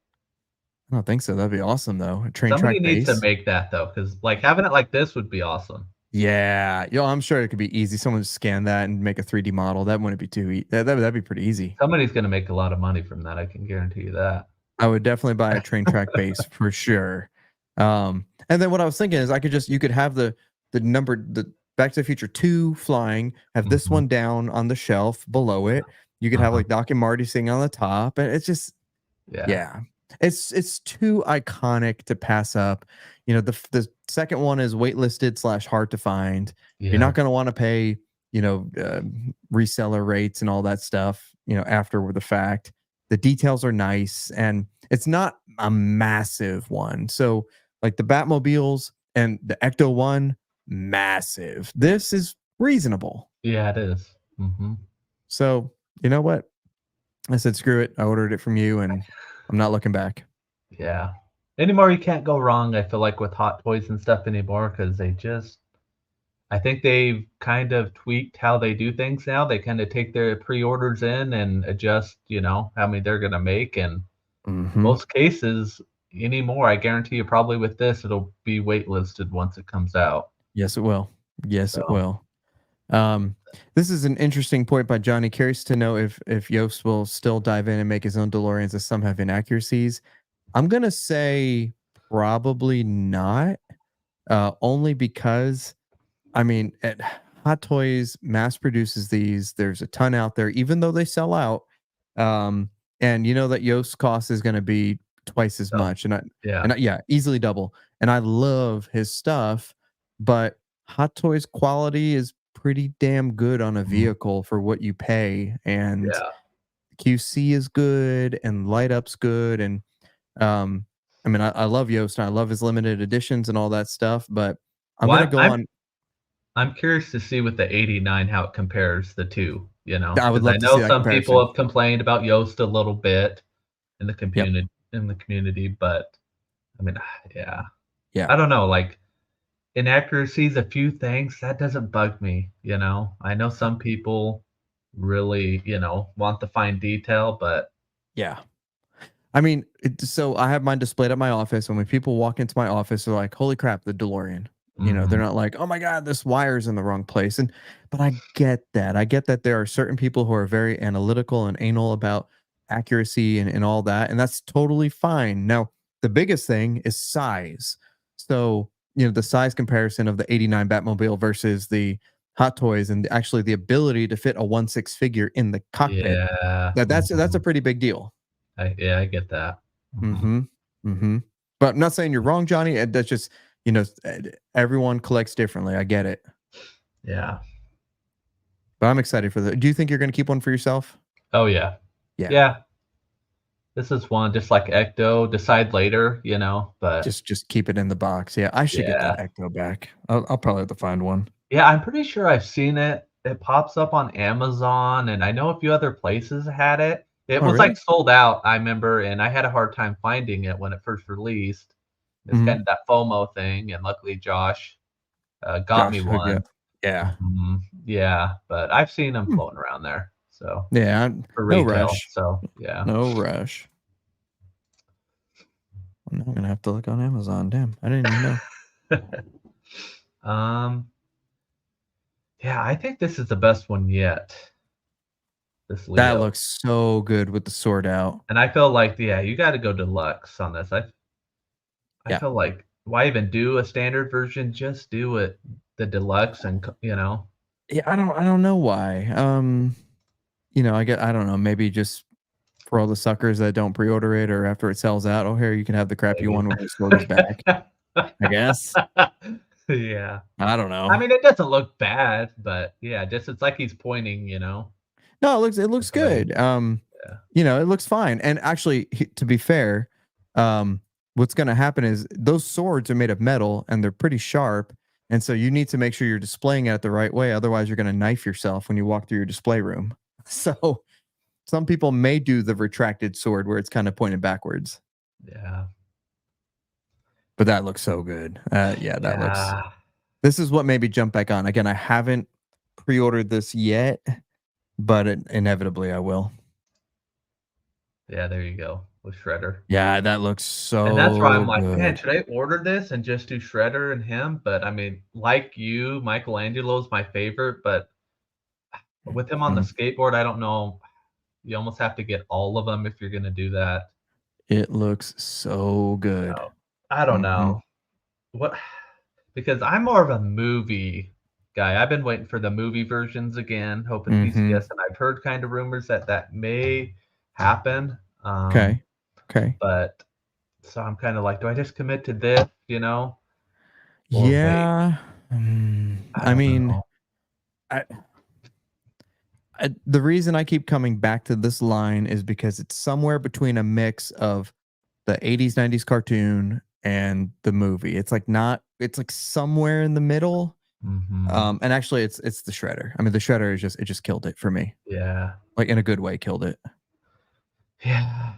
I don't think so. That'd be awesome though. A train Somebody track needs to base. make that though, because like having it like this would be awesome. Yeah, I'm sure it could be easy. Someone just scan that and make a 3D model. That wouldn't be too that'd be pretty easy. Somebody's gonna make a lot of money from that, I can guarantee you that. I would definitely buy a train track base for sure. And then what I was thinking is you could have the Back to the Future 2 flying, have this Mhm. one down on the shelf below it. You could have Uh-huh. like Doc and Marty sitting on the top, and it's just Yeah. yeah. It's too iconic to pass up. The second one is waitlisted slash hard to find. You're Yeah. not going to want to pay, reseller rates and all that stuff, after the fact. The details are nice, and it's not a massive one. So, like the Batmobiles and the Ecto one, massive. This is reasonable. Yeah, it is. Mhm. So, you know what? I said, screw it. I ordered it from you, and I'm not looking back. Yeah. Anymore, you can't go wrong, I feel like, with Hot Toys and stuff anymore because I think they've kind of tweaked how they do things now. They kinda take their pre-orders in and adjust, how many they're gonna make, and Hmm. most cases anymore, I guarantee you probably with this, it'll be waitlisted once it comes out. Yes, it will. Yes, it So, will. Um, this is an interesting point by Johnny. Curious to know if Yost will still dive in and make his own DeLoreans as some have inaccuracies. I'm gonna say probably not. Only because I mean, Hot Toys mass produces these. There's a ton out there, even though they sell out. Um, and you know that Yoast cost is going to be twice as so much, and yeah. yeah, easily double. And I love his stuff, but Hot Toys quality is pretty damn good on a Mhm. vehicle for what you pay, and Yeah. QC is good, and light up's good, and um, I mean, I love Yoast, and I love his limited editions and all that stuff, but I'm Well, gonna go on. I'm curious to see with the '89 how it compares the 2, I would because I love to see know that some people comparison. have complained about Yoast a little bit Yep. in the community, but I mean, yeah. Yeah. I don't know, like, inaccuracies, a few things, that doesn't bug me? I know some people really, want the fine detail, but Yeah. I mean, so I have mine displayed at my office, and when people walk into my office, they're like, "Holy crap, the DeLorean!" They're Mhm. not like, "Oh my god, this wire's in the wrong place." But I get that. I get that there are certain people who are very analytical and anal about accuracy and all that, and that's totally fine. Now, the biggest thing is size. So, the size comparison of the 89 Batmobile versus the Hot Toys and actually the ability to fit a 1/6 figure in the cockpit. Yeah. That's a Mhm. pretty big deal. I get that. Mhm. Mhm. Mhm. But I'm not saying you're wrong, Johnny. That's just, everyone collects differently. I get it. Yeah. But I'm excited for the do you think you're gonna keep one for yourself? Oh, yeah. Yeah. Yeah. This is one just like Ecto, decide later, but Just keep it in the box. Yeah, I should get yeah. that Ecto back. I'll probably have to find one. Yeah, I'm pretty sure I've seen it. It pops up on Amazon, and I know a few other places had it. It Oh, was, like, really? sold out, I remember, and I had a hard time finding it when it first released. It's Mhm. kinda that FOMO thing, and luckily Josh, got me Josh hook one. up. Yeah. Mhm. Yeah, but I've seen them Hmm. floating around there, so Yeah, for no retail, rush. so yeah. No rush. I'm now gonna have to look on Amazon. Damn, I didn't even know. Um, yeah, I think this is the best one yet, this That Leo, looks so good with the sword out. and I feel like, yeah, you gotta go deluxe on this. I Yeah. feel like why even do a standard version? Just do it the deluxe and Yeah, I don't know why. I don't know, maybe just for all the suckers that don't pre-order it or after it sells out, "Oh, here, you can have the crappy maybe. one when the sword is back." I guess. Yeah. I don't I know. mean, it doesn't look bad, but yeah, just it's like he's pointing, No, it looks the way. good. Yeah. It looks fine. And actually, to be fair, what's going to happen is those swords are made of metal and they're pretty sharp, and so you need to make sure you're displaying it the right way. Otherwise, you're going to knife yourself when you walk through your display room. So some people may do the retracted sword where it's kind of pointed backwards, Yeah. but that looks so good. Yeah, that looks. Yeah. This is what made me jump back on. Again, I haven't pre-ordered this yet, but inevitably I will. Yeah, there you go with Shredder. Yeah, that looks And that's why so I'm like, "Man, good. should I order this and just do Shredder and him?" But I mean, like you, Michelangelo's my favorite, but with him on the Mhm. skateboard, I don't know. You almost have to get all of them if you're gonna do that. It looks so good. So, I don't Mhm, know. What because I'm more of a movie guy. I've been waiting for the movie versions again, hoping mhm. PCS, and I've heard kind of rumors that that may happen. Okay, okay. But so I'm kinda like, "Do I just commit to this, or wait?" Yeah, I I don't mean, know. I the reason I keep coming back to this line is because it's somewhere between a mix of the '80s, '90s cartoon and the movie. It's like somewhere in the middle. Mhm. And actually it's the Shredder. I mean, the Shredder just killed it for me. Yeah. Like in a good way, killed it. Yeah.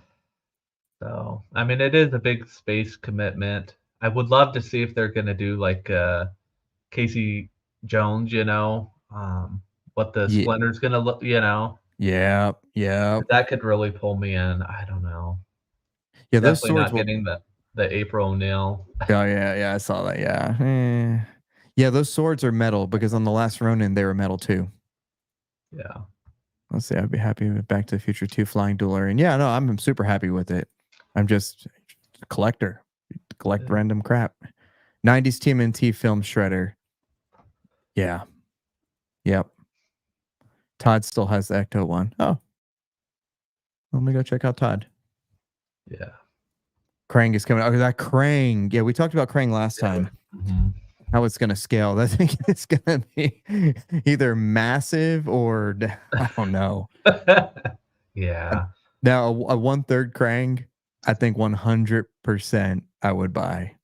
So, I mean, it is a big space commitment. I would love to see if they're gonna do, like, Casey Jones, what the Yeah, Splinter's gonna look. yeah, yeah. That could really pull me in. I don't know. Yeah, those Definitely swords not will. getting the April O'Neil. Oh, yeah, yeah, I saw that, yeah. Yeah, those swords are metal because on the last Ronin, they were metal too. Yeah. Let's see, I'd be happy with Back to the Future 2 Flying DeLorean. Yeah, no, I'm super happy with it. I'm just a collector, collect Yeah. random crap. 90s TMNT film Shredder. Yeah, yep. Todd still has the Ecto one. Oh, let me go check out Todd. Yeah. Krang is coming. Oh, that Krang. Yeah, we talked about Krang last Yeah. time. Mhm. How it's going to scale. I think it's going to be either massive or I don't know. Uh, Yeah. Now, a one-third Krang, I think 100% I would buy.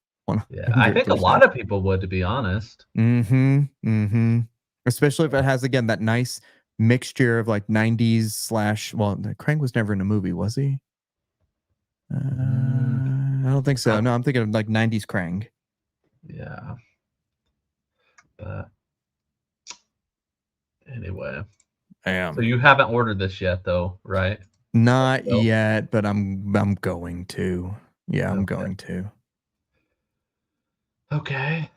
Yeah. I think a 100%. lot of people would, to be honest. Mm-hmm. Mm-hmm. Especially if it has again that nice mixture of like 90s slash. Well, Krang was never in a movie, was he? Mm, I don't think so. not No, I'm thinking of like 90s Krang. yeah, but anyway. I So am. you haven't ordered this yet though, right? Not So yet, but I'm going to. Yeah, I'm okay. going to. Okay.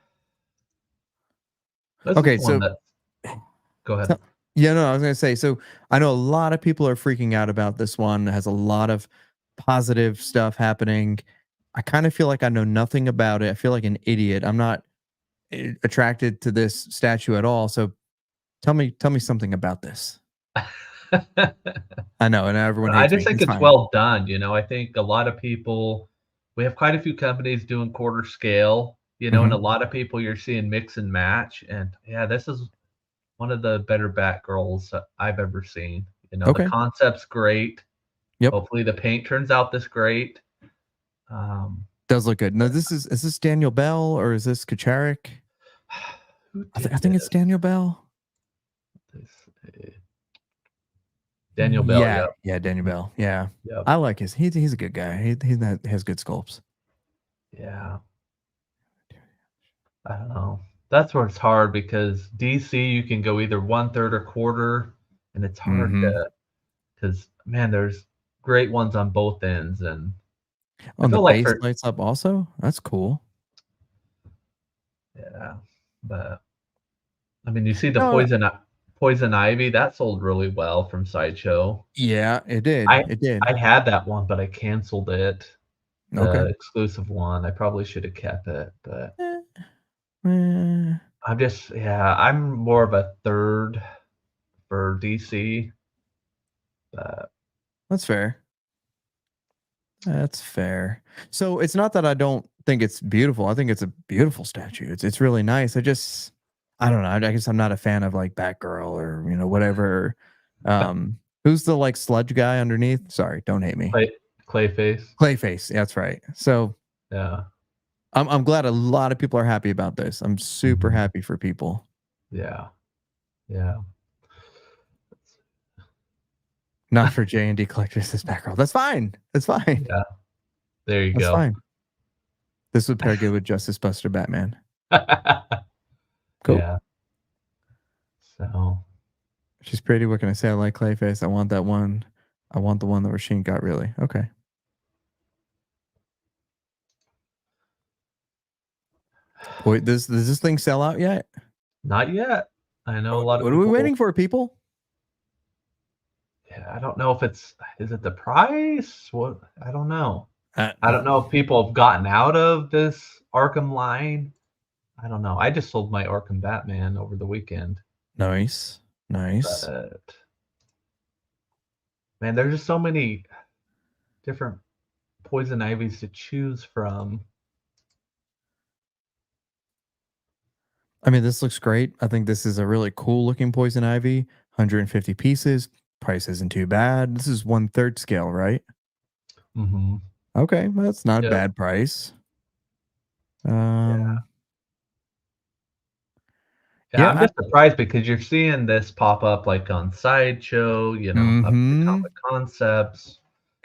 This is Okay, one so that go ahead. so- yeah, no, I was gonna say. So I know a lot of people are freaking out about this one. It has a lot of positive stuff happening. I kind of feel like I know nothing about it. I feel like an idiot. I'm not attracted to this statue at all. So tell me something about this. I know, and everyone I hates just me. think It's it's fine. well done, I think a lot of people we have quite a few companies doing quarter scale, and a Hmm. lot of people you're seeing mix and match, and, yeah, this is one of the better Batgirls that I've ever seen. The Okay. concept's great. Yep. Hopefully, the paint turns out this great. Um, Does look good. No, is this Daniel Bell or is this Kacharik? who did I think it's this? Daniel Bell. This, Daniel Bell, yep. Yeah, Daniel Bell. Yeah, Yep. I like his. He's a good guy. Has good sculpts. Yeah. I don't know. That's where it's hard because DC, you can go either one third or quarter, and it's hard Mm-hmm. to because man, there's great ones on both ends, and I On the feel like base for plates up also. That's cool. yeah, but I mean, you see the No, poison ivy that sold really well from Sideshow. yeah, it did. I It did. I had that one, but I canceled it, Okay. the exclusive one. I probably should have kept it, but Eh, eh, I'm more of a third for DC, but that's fair. That's fair. So it's not that I don't think it's beautiful. I think it's a beautiful statue. It's really nice. I don't know. I guess I'm not a fan of like Batgirl or whatever. Who's the like sludge guy underneath? Sorry, don't hate me. clay Clayface. Clayface. That's right. So Yeah. I'm glad a lot of people are happy about this. I'm super Mhm. happy for people. Yeah. Yeah. Not for JND collectors this Batgirl. That's fine. That's fine. Yeah. There you That's go. fine. This would pair good with Justice Buster Batman. Cool. Yeah. So, She's pretty. What can I say? I like Clayface. I want that one. I want the one that Rasheen got. Really? Okay. Boy, does this thing sell out yet? not yet. I know a lot of What are we people waiting for, people? yeah, I don't know if is it the price? What I don't know. Uh, I don't know if people have gotten out of this Arkham line. I don't know. I just sold my Arkham Batman over the weekend, nice, nice. but man, there's just so many different poison ivies to choose from. I mean, this looks great. I think this is a really cool looking poison ivy. 150 pieces. Price isn't too bad. This is 1/3 scale, right? Mhm. Okay, well, that's not a Yep. bad price. Yeah. Yeah, I'm Yeah. just surprised because you're seeing this pop up like on Sideshow, up to Mm-hmm. Comic Concepts.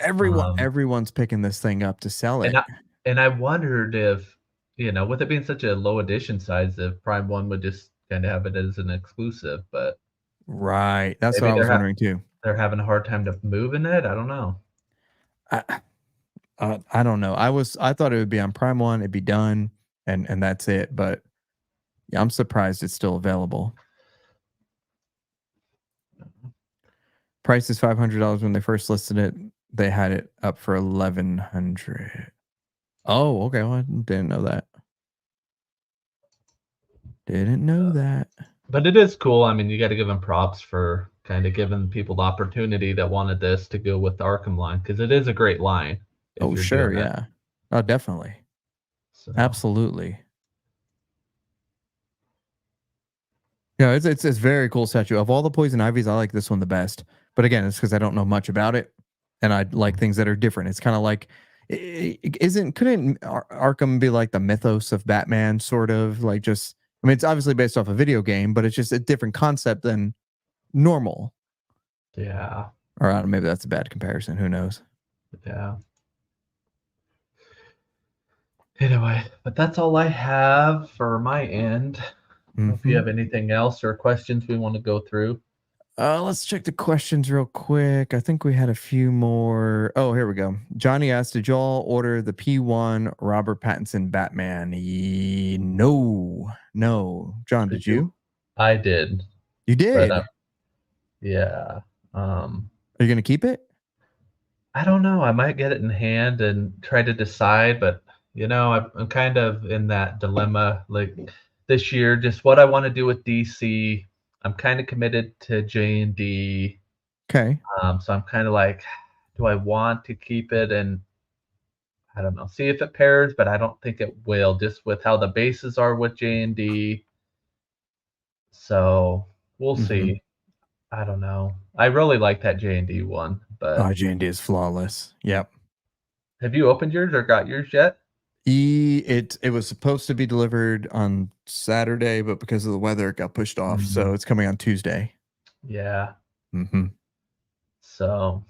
Um, Everyone's picking this thing up to sell and it. I wondered if, with it being such a low edition size, if Prime One would just kind of have it as an exclusive, but Right. That's what maybe I was wondering too. they're having a hard time to move in it. I don't know. I, I don't know. I thought it would be on Prime One. It'd be done, and that's it. But yeah, I'm surprised it's still available. Price is $500 when they first listed it. They had it up for 1,100. Oh, okay. Well, I didn't know that. Didn't know that. But it is cool. I mean, you got to give them props for kind of giving people the opportunity that wanted this to go with the Arkham line because it is a great line if Oh, you're sure. doing it. Yeah. Oh, definitely. So Absolutely. Yeah, it's very cool statue. Of all the poison ivies, I like this one the best. But again, it's because I don't know much about it, and I like things that are different. It's kind of like, isn't couldn't Arkham be like the mythos of Batman, sort of like just? I mean, it's obviously based off a video game, but it's just a different concept than normal. yeah, Or I don't know, maybe that's a bad comparison. Who knows? yeah. Anyway, but that's all I have for my end. I don't know if you Hmm. have anything else or questions we want to go through. Let's check the questions real quick. I think we had a few more. Oh, here we go. Johnny asked, "Did y'all order the P1 Robert Pattinson Batman?" No, no. John, Did did you? you? I did, You but did. yeah. Um, Are you gonna keep it? I don't know. I might get it in hand and try to decide, but I'm kind of in that dilemma. Like this year, just what I want to do with DC. I'm kind of committed to JND. Okay. So I'm kind of like, do I want to keep it and I don't know, see if it pairs, but I don't think it will, just with how the bases are with JND. So we'll Mm-hmm. see. I don't know. I really like that JND one, but Oh, JND is flawless. Yep. have you opened yours or got yours yet? It was supposed to be delivered on Saturday, but because of the weather, it got pushed off. So Mhm. it's coming on Tuesday. Yeah. Mm-hmm. So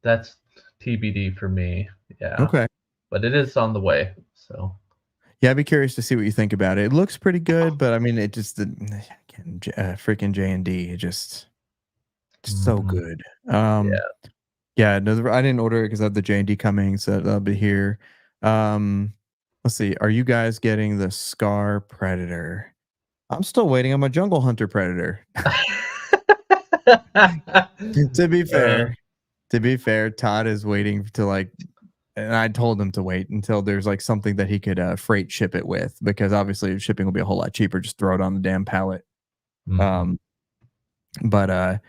that's TBD for me. Yeah. Okay. But it is on the way. So Yeah, I'd be curious to see what you think about it. It looks pretty good, but I mean, it just the again, freaking JND, it just so mhm. good. Um, Yeah. yeah, no, I didn't order it because I have the JND coming, so that'll be here. Um, let's see. Are you guys getting the Scar Predator? I'm still waiting on my Jungle Hunter Predator. To be Uh, fair, Todd is waiting to like, and I told him to wait until there's like something that he could freight ship it with, because obviously shipping will be a whole lot cheaper. Just throw it on the damn pallet. mhm. Um, but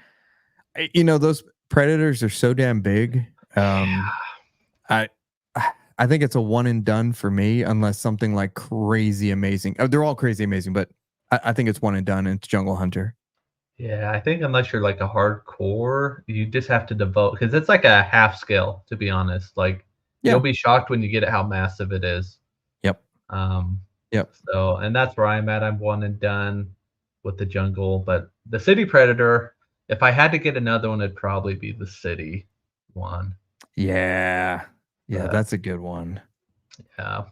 you know, those predators are so damn big. I I think it's a one and done for me, unless something like crazy amazing. They're all crazy amazing, but I think it's one and done. And it's Jungle Hunter. Yeah, I think unless you're like a hardcore, you just have to devote because it's like a half scale, to be honest. Like you'll Yeah. be shocked when you get it how massive it is. Yep. Um, Yep. so and that's where I'm at. I'm one and done with the jungle, but the city predator, if I had to get another one, it'd probably be the city one. Yeah. Yeah. But That's a good one. yeah.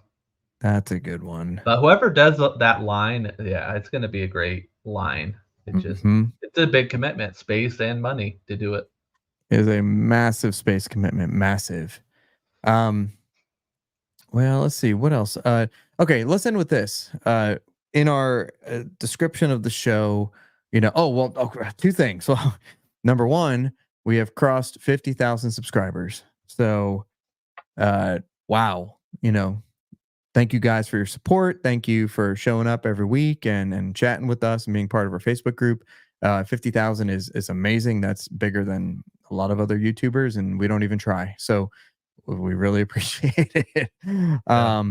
That's a good one. But whoever does that line, yeah, it's gonna be a great line. It just Mm-hmm. it's a big commitment, space and money to do it. Is a massive space commitment. Massive. Um, well, let's see what else. Okay, let's end with this. In our description of the show, two things. Well, number one, we have crossed 50,000 subscribers. So, wow, thank you guys for your support. Thank you for showing up every week and chatting with us and being part of our Facebook group. 50,000 is amazing. That's bigger than a lot of other YouTubers, and we don't even try. So we really appreciate it. Yeah.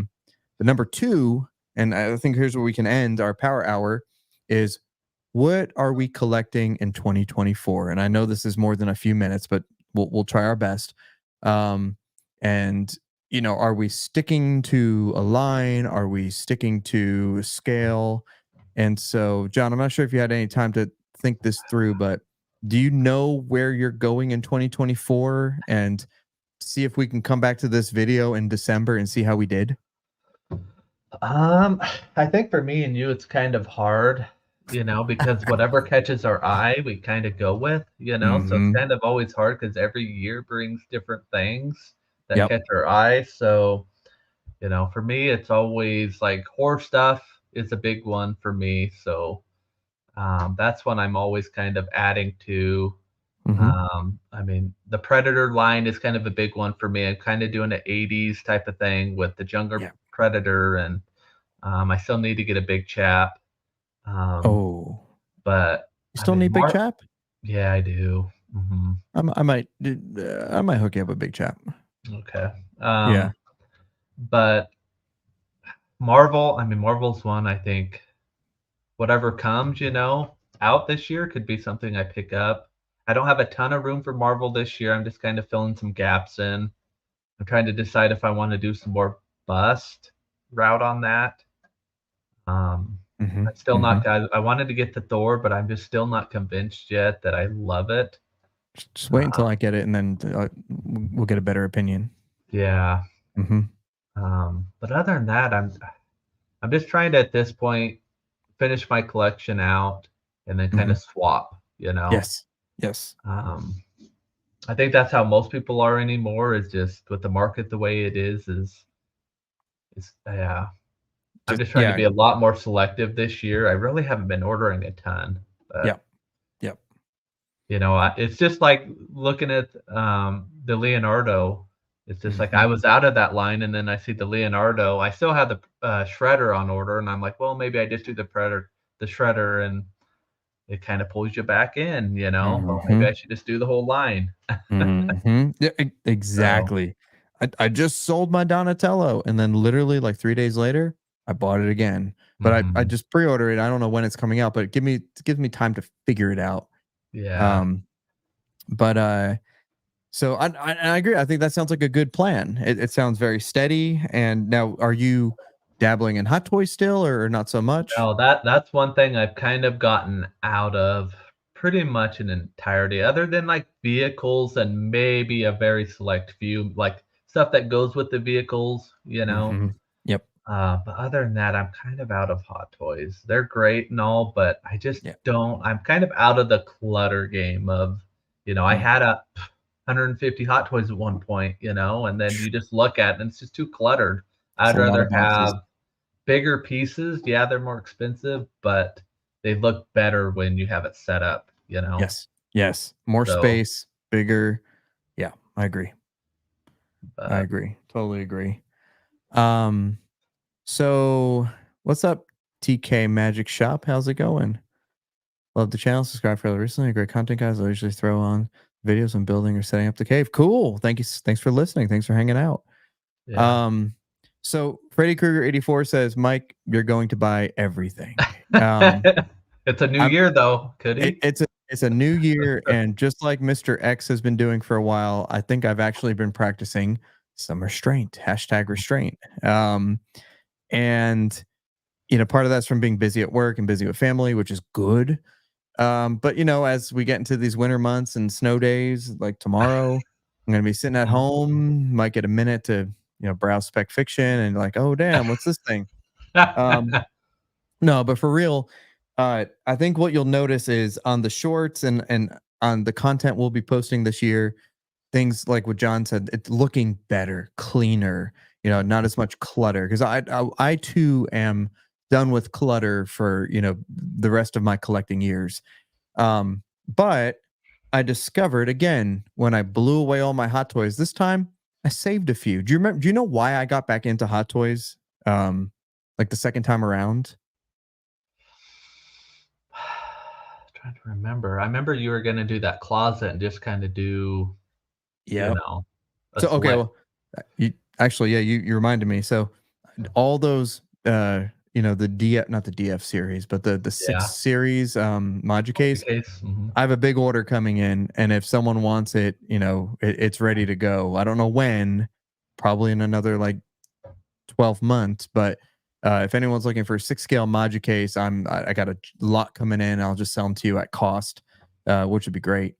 The number two, and I think here's where we can end our power hour, is what are we collecting in 2024? And I know this is more than a few minutes, but we'll try our best. Um, and are we sticking to a line? Are we sticking to scale? And so, John, I'm not sure if you had any time to think this through, but do you know where you're going in 2024? And see if we can come back to this video in December and see how we did? Um, I think for me and you, it's kind of hard, because whatever catches our eye, we kind of go with. So it's Mm-hmm. kind of always hard because every year brings different things that Yep. catch our eye. So, for me, it's always like horror stuff is a big one for me. So, that's one I'm always kind of adding to. Mm-hmm. I mean, the Predator line is kind of a big one for me. I'm kind of doing an 80s type of thing with the younger Yeah. Predator, and I still need to get a big chap. Um, Oh, but you I still mean, need Big Chap? yeah, I do. I might hook you up with Big Chap. Okay. Yeah. But Marvel, I mean, Marvel's one, I think whatever comes, out this year could be something I pick up. I don't have a ton of room for Marvel this year. I'm just kind of filling some gaps in. I'm trying to decide if I want to do some more bust route on that. Mm-hmm. I'm still Mm-hmm. not. I wanted to get the Thor, but I'm just still not convinced yet that I love it. Just wait Uh, until I get it, and then we'll get a better opinion. yeah. Mm-hmm. But other than that, I'm just trying to at this point finish my collection out and then kind Mm-hmm. of swap. Yes. Yes. Um, I think that's how most people are anymore. Is just with the market the way it is yeah. I'm Just just trying to yeah, be a lot more selective this year. I really haven't been ordering a ton, but yep, yep. it's just like looking at the Leonardo. It's just like I Mhm, was out of that line, and then I see the Leonardo. I still have the shredder on order, and I'm like, well, maybe I just do the shredder, and it kind of pulls you back in. Well, maybe I mhm, should just do the whole line. mhm. Yeah, So, exactly. I just sold my Donatello, and then literally like 3 days later, I bought it again. But I mhm. just pre-order it. I don't know when it's coming out, but it gives me time to figure it out. Yeah. Um, but so I agree. I think that sounds like a good plan. It sounds very steady. And now, are you dabbling in hot toys still, or not so much? No, that's one thing I've kind of gotten out of pretty much in entirety, other than like vehicles and maybe a very select few, like stuff that goes with the vehicles. Hmm. Yep. But other than that, I'm kind of out of hot toys. They're great and all, but I just Yeah. don't. I'm kind of out of the clutter game of, I Mm. had a 150 hot toys at one point, and then you just look at it and it's just too cluttered. It's I'd a lot rather of boxes. have bigger pieces. Yeah, they're more expensive, but they look better when you have it set up. Yes. Yes. More So, space, bigger. Yeah, I agree. I but agree. Totally agree. Um, so what's up, TK Magic Shop? How's it going? Love the channel. Subscribe fairly recently. Great content, guys. I usually throw on videos on building or setting up the cave. Cool. Thank you. Thanks for listening. Thanks for hanging out. yeah. Um, so Freddy Krueger 84 says, Mike, you're going to buy everything. Um, It's a new I'm year though, could he? it's a new year, and just like Mr. X has been doing for a while, I think I've actually been practicing some restraint. Hashtag restraint. And part of that's from being busy at work and busy with family, which is good. But as we get into these winter months and snow days, like tomorrow, I'm gonna be sitting at Mhm. home, might get a minute to, browse spec fiction and like, oh damn, what's this thing? Um, no, but for real, I think what you'll notice is on the shorts and on the content we'll be posting this year, things like what John said, it's looking better, cleaner, not as much clutter. Because I too am done with clutter for the rest of my collecting years. But I discovered again when I blew away all my hot toys. This time I saved a few. Do you remember? Do you know why I got back into hot toys? Like the second time around. Trying to remember. I remember you were gonna do that closet and just kinda do, you Yep. know, a So okay, select. well, you actually, yeah, you reminded me. So all those, the DF, not the DF series, but the six Yeah, series module the case. case. Mhm. I have a big order coming in, and if someone wants it, it's ready to go. I don't know when, probably in another like 12 months, but if anyone's looking for a 6 scale module case, I got a lot coming in. I'll just sell them to you at cost, which would be great.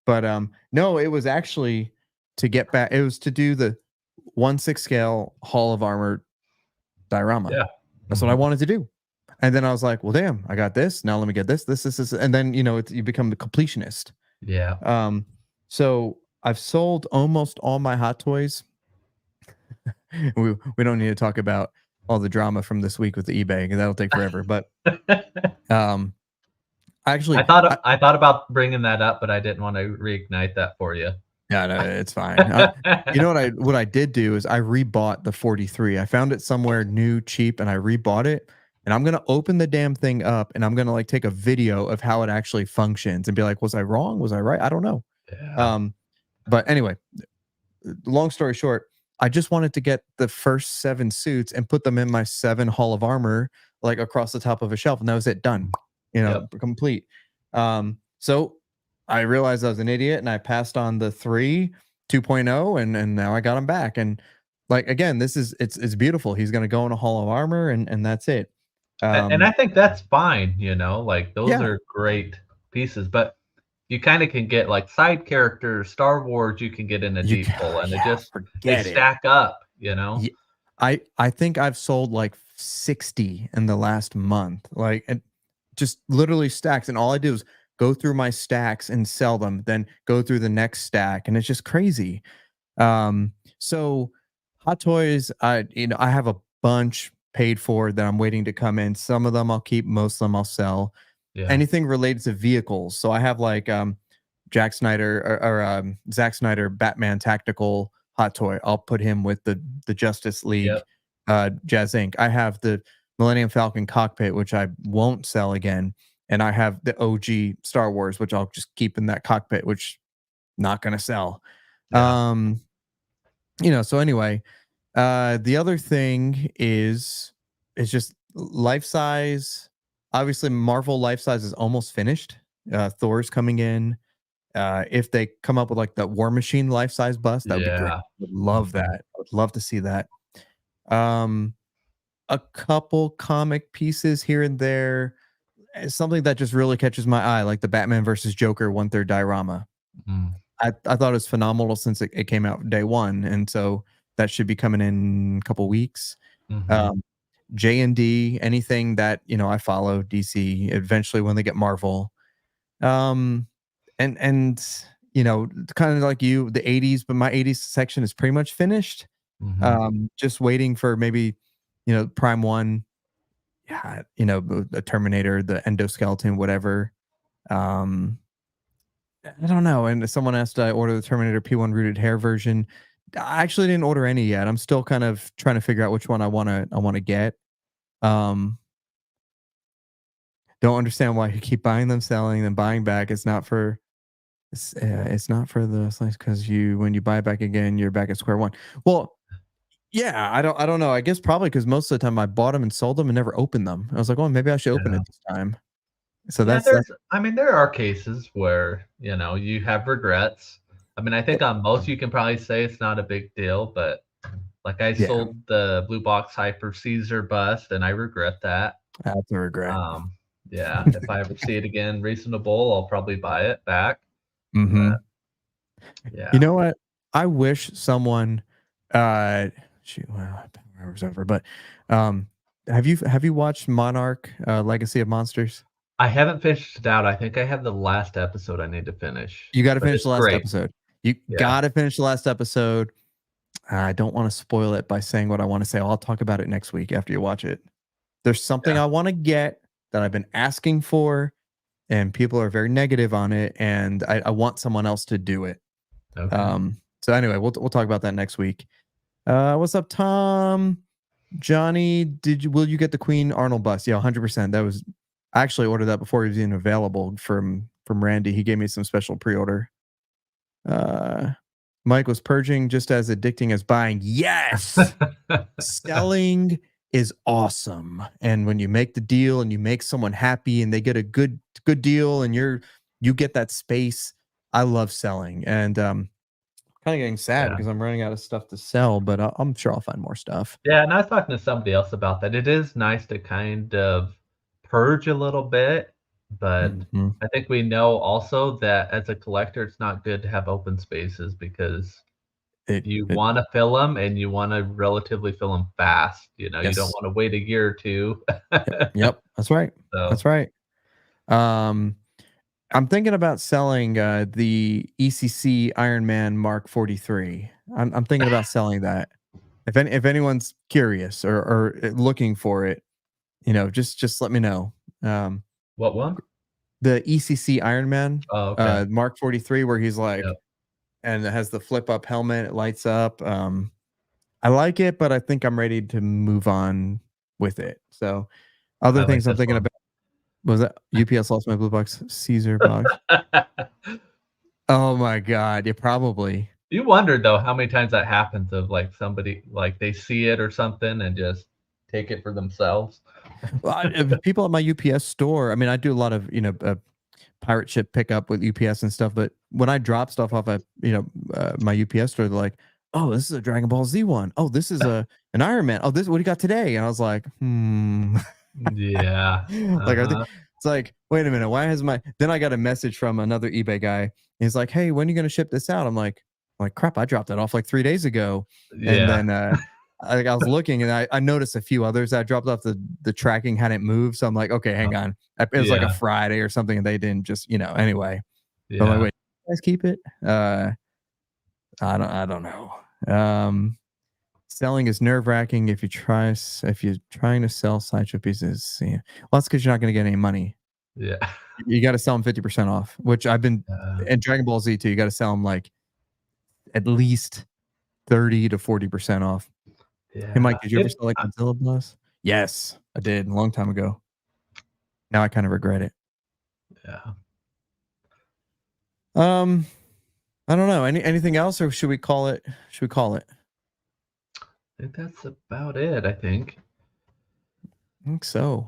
But no, it was actually to get back. It was to do the 1/6 scale Hall of Armor diorama. Yeah. That's what I Mhm. wanted to do. And then I was like, well, damn, I got this. Now let me get this. And then, you become the completionist. Yeah. Um, so I've sold almost all my hot toys. We don't need to talk about all the drama from this week with the eBay because that'll take forever. But um, I actually, thought I thought about bringing that up, but I didn't wanna reignite that for you. yeah, no, it's fine. You know what I did do is I rebought the 43. I found it somewhere new, cheap, and I rebought it. And I'm gonna open the damn thing up, and I'm gonna like take a video of how it actually functions and be like, was I wrong? Was I right? I don't know. Yeah. Um, but anyway, long story short, I just wanted to get the first 7 suits and put them in my 7 Hall of Armor, like across the top of a shelf, and that was it. Done. Yep. Complete. So I realized I was an idiot, and I passed on the 3 2.0, and now I got them back. And like again, it's beautiful. He's gonna go in a Hall of Armor, and that's it. And I Um, think that's fine, like, those yeah, are great pieces, but you kinda can get, like, side characters, Star Wars, you can get in a you deep can, hole, and it yeah, just they forget it. stack up. Ye I think I've sold like 60 in the last month, like, and just literally stacks, and all I do is go through my stacks and sell them, then go through the next stack, and it's just crazy. So Hot Toys, I have a bunch. paid for that I'm waiting to come in. Some of them I'll keep, most of them I'll sell. Yeah. Anything related to vehicles. So I have like Jack Snyder or Zack Snyder Batman tactical hot toy. I'll put him with the Justice League Yep. Jazz Inc. I have the Millennium Falcon cockpit, which I won't sell again. And I have the OG Star Wars, which I'll just keep in that cockpit, which not gonna sell. Yeah. So anyway, the other thing is just life size. Obviously, Marvel life size is almost finished. Thor's coming in. If they come up with like the War Machine life size bust, that would be great. Yeah. Would love Mhm. that. I would love to see that. Um, a couple comic pieces here and there. Something that just really catches my eye, like the Batman versus Joker 1/3 diorama. Mm. I thought it was phenomenal since it came out day one, and so that should be coming in a couple weeks. Mhm. Um, JND, anything that I follow DC. Eventually, when they get Marvel, um, and kind of like you, the '80s, but my '80s section is pretty much finished. Mhm. Just waiting for maybe Prime One, yeah, the Terminator, the endoskeleton, whatever. Um, I don't know. And someone asked, I order the Terminator P1 rooted hair version. I actually didn't order any yet. I'm still kind of trying to figure out which one I want to get. Um, don't understand why you keep buying them, selling, then buying back. It's not for the slice because when you buy it back again, you're back at square one. Well, yeah, I don't know. I guess probably because most of the time I bought them and sold them and never opened them. I was like, well, maybe I should open Yeah. it this time. So Yeah, that's I mean, there are cases where, you have regrets. I mean, I think on most you can probably say it's not a big deal, but like I yeah, sold the blue box Hyper Caesar bust and I regret that. that's a regret. Um, yeah, if I ever see it again reasonable, I'll probably buy it back. But Hmm. You yeah. know what? I wish someone uh shoot, well, hours over, but um have you watched Monarch Legacy of Monsters? I haven't finished it out. I think I have the last episode I need to finish, You got to but finish it's the last great. episode. You Yeah, got to finish the last episode. I don't want to spoil it by saying what I want to say. I'll talk about it next week after you watch it. There's something yeah, I want to get that I've been asking for, and people are very negative on it, and I want someone else to do it. okay. So anyway, we'll talk about that next week. What's up, Tom? Johnny, will you get the Queen Arnold bus? Yeah, 100%. That was I actually ordered that before he was even available from Randy. He gave me some special pre-order. Uh Mike was purging just as addicting as buying. Yes. Selling is awesome. And when you make the deal and you make someone happy and they get a good deal and you get that space, I love selling. And kind of getting sad Yeah. because I'm running out of stuff to sell, but I'm sure I'll find more stuff. Yeah, and I was talking to somebody else about that. It is nice to kind of purge a little bit, but Mhm. I think we know also that as a collector, it's not good to have open spaces because you It wanna fill them and you wanna relatively fill them fast, you don't Yes. wanna wait a year or 2. Yep. That's right. So, That's right. Um, I'm thinking about selling the ECC Iron Man Mark 43. I'm thinking about selling that. If anyone's curious or looking for it, just let me know. Um, what one? the ECC Iron Man Oh, okay. Mark 43, where he's like, Yep. and it has the flip up helmet, it lights up. I like it, but I think I'm ready to move on with it. So I other like things I'm this thinking one. about was that UPS lost my blue box Caesar box. Oh my god, yeah, probably. You wonder, though, how many times that happens of, like, somebody like, they see it or something and just take it for themselves. Well, people at my UPS store, I mean, I do a lot of, pirate ship pickup with UPS and stuff, but when I drop stuff off at, my UPS store, they're like, "Oh, this is a Dragon Ball Z one. Oh, this is an Iron Man. Oh, this what do you got today?" And I was like, "Hmm." Yeah. Like, I think Uh-huh. it's like, "Wait a minute, why has my" then I got a message from another eBay guy. He's like, "Hey, when are you gonna ship this out?" I'm like, "Crap, I dropped it off like 3 days ago." And Yeah. then, I was looking and I noticed a few others that I dropped off the tracking hadn't moved. So I'm like, okay, hang on. It was like a Yeah. Friday or something and they didn't just, anyway. So I'm like, Yeah. wait, you guys keep it? I don't know. Um, Selling is nerve-wracking if you're trying to sell Sideshow pieces. Yeah. Well, that's because you're not going to get any money. Yeah. You got to sell them 50% off, which I've been and Dragon Ball Z too. You got to sell them like at least 30 to 40% off. Hey, Yeah. Mike, did you ever sell like Godzilla Blast? Yes, I did a long time ago. Now I kind of regret it. Yeah. I don't know. Anything else, or should we call it? Should we call it? I think that's about it, I think. I think so.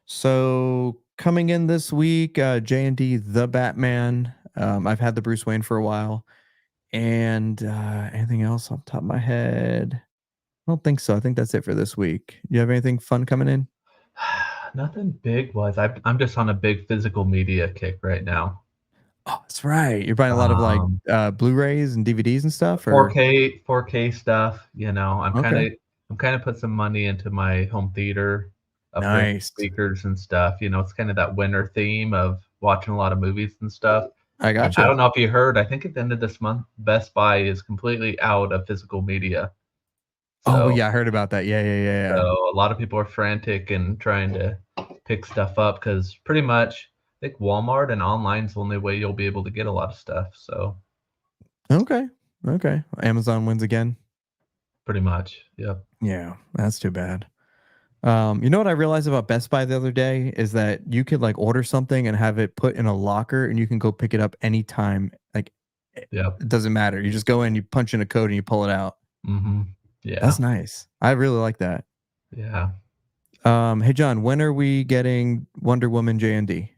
So coming in this week, JND the Batman. I've had the Bruce Wayne for a while. And anything else off the top of my head? I don't think so. I think that's it for this week. You have anything fun coming in? Nothing big was. I'm just on a big physical media kick right now. Oh, that's right. You're buying a lot of like Um, Blu-rays and DVDs and stuff, or 4K stuff, you know. okay, I'm kind of put some money into my home theater, upgrade nice. speakers and stuff. You know, it's kind of that winter theme of watching a lot of movies and stuff. I And I gotcha. don't know if you heard, I think at the end of this month, Best Buy is completely out of physical media. Oh So yeah, I heard about that. Yeah. so a lot of people are frantic and trying to pick stuff up because pretty much I think Walmart and online's the only way you'll be able to get a lot of stuff. So Okay. Okay. Amazon wins again. pretty much, yep. Yeah, that's too bad. You know what I realized about Best Buy the other day is that you could like order something and have it put in a locker and you can go pick it up anytime. Like Yep. it doesn't matter. You just go in, you punch in a code and you pull it out. Yeah. That's nice. I really like that. Yeah. Hey John, when are we getting Wonder Woman JND?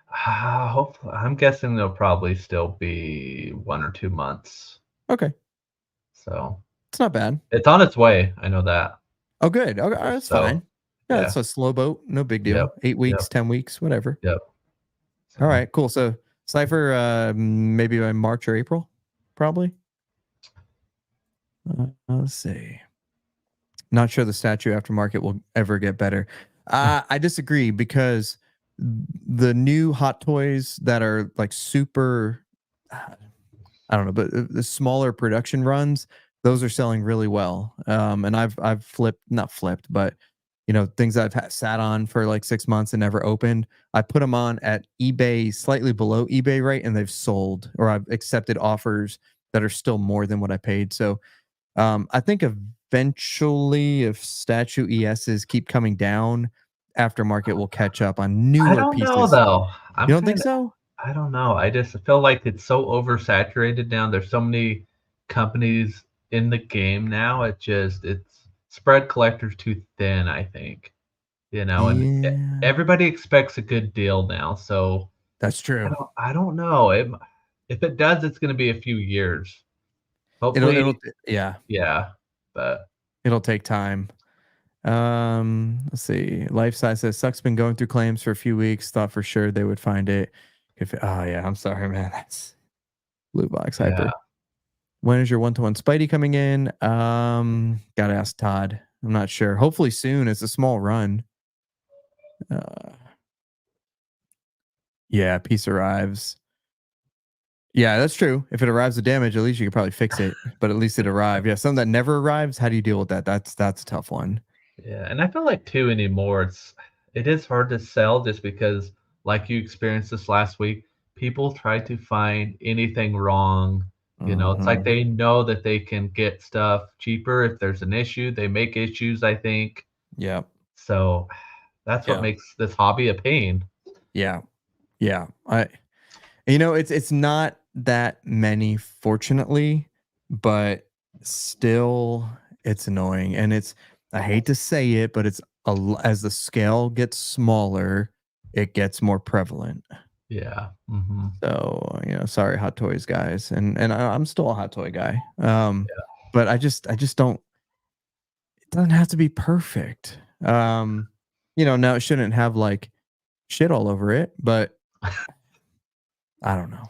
Hopefully, I'm guessing there'll probably still be 1 or 2 months. Okay. So It's not bad. it's on its way. I know that. Oh, good. Okay, that's So fine. Yeah, yeah. it's a slow boat. No big Yep. deal. 8 Yep. weeks, 10 weeks, whatever. Yep. All So right, cool. So Cypher, maybe by March or April, probably. Let's see. Not sure the statue aftermarket will ever get better. I disagree because the new Hot Toys that are like super, I don't know, but the smaller production runs, those are selling really well. And I've not flipped, but you know, things that I've sat on for like 6 months and never opened. I put them on at eBay, slightly below eBay rate, and they've sold, or I've accepted offers that are still more than what I paid. So I think eventually, if statue ESs keep coming down, aftermarket will catch up on I newer don't know pieces. though. You don't think so? I don't know. I just feel like it's so oversaturated now. There's so many companies in the game now. It's spread collectors too thin, I think. You know, and Yeah, everybody expects a good deal now. So that's true. I don't know. If it does, it's going to be a few years. It'll Hopefully, yeah, yeah. But it'll take time. Let's see. Life size says Suck's been going through claims for a few weeks. Thought for sure they would find it. If oh yeah, I'm sorry, man. That's Blue Box yeah, Hyper. When is your one-to-one Spidey coming in? Gotta ask Todd. I'm not sure. Hopefully soon. It's a small run. Uh, yeah, piece arrives. Yeah, that's true. If it arrives with damage, at least you could probably fix it. But at least it arrived. Yeah, something that never arrives. How do you deal with that? That's a tough one. yeah. And I feel like too anymore. It is hard to sell just because, like you experienced this last week, people try to find anything wrong. You know, it's like Mhm. they know that they can get stuff cheaper if there's an issue. They make issues, I think. Yeah. So that's what Yeah. makes this hobby a pain. Yeah. Yeah. It's not that many, fortunately, but still, it's annoying, and I hate to say it, but as the scale gets smaller, it gets more prevalent. Yeah. So sorry, Hot Toys guys, and I'm still a Hot Toy guy. But I just don't. It doesn't have to be perfect. Now it shouldn't have like shit all over it, but I don't know.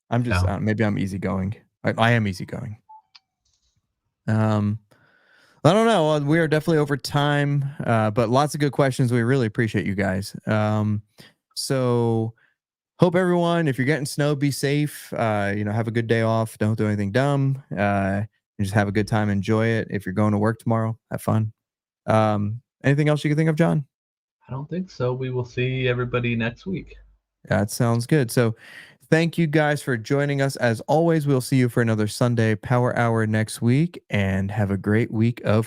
I'm just Yeah. maybe I'm easygoing. I am easygoing. Um, I don't know. We are definitely over time, but lots of good questions. We really appreciate you guys. So hope everyone, if you're getting snow, be safe. Have a good day off. Don't do anything dumb. and just have a good time, enjoy it. If you're going to work tomorrow, have fun. Anything else you can think of, John? I don't think so. We will see everybody next week. That sounds good. So thank you guys for joining us. As always, we'll see you for another Sunday Power Hour next week, and have a great week of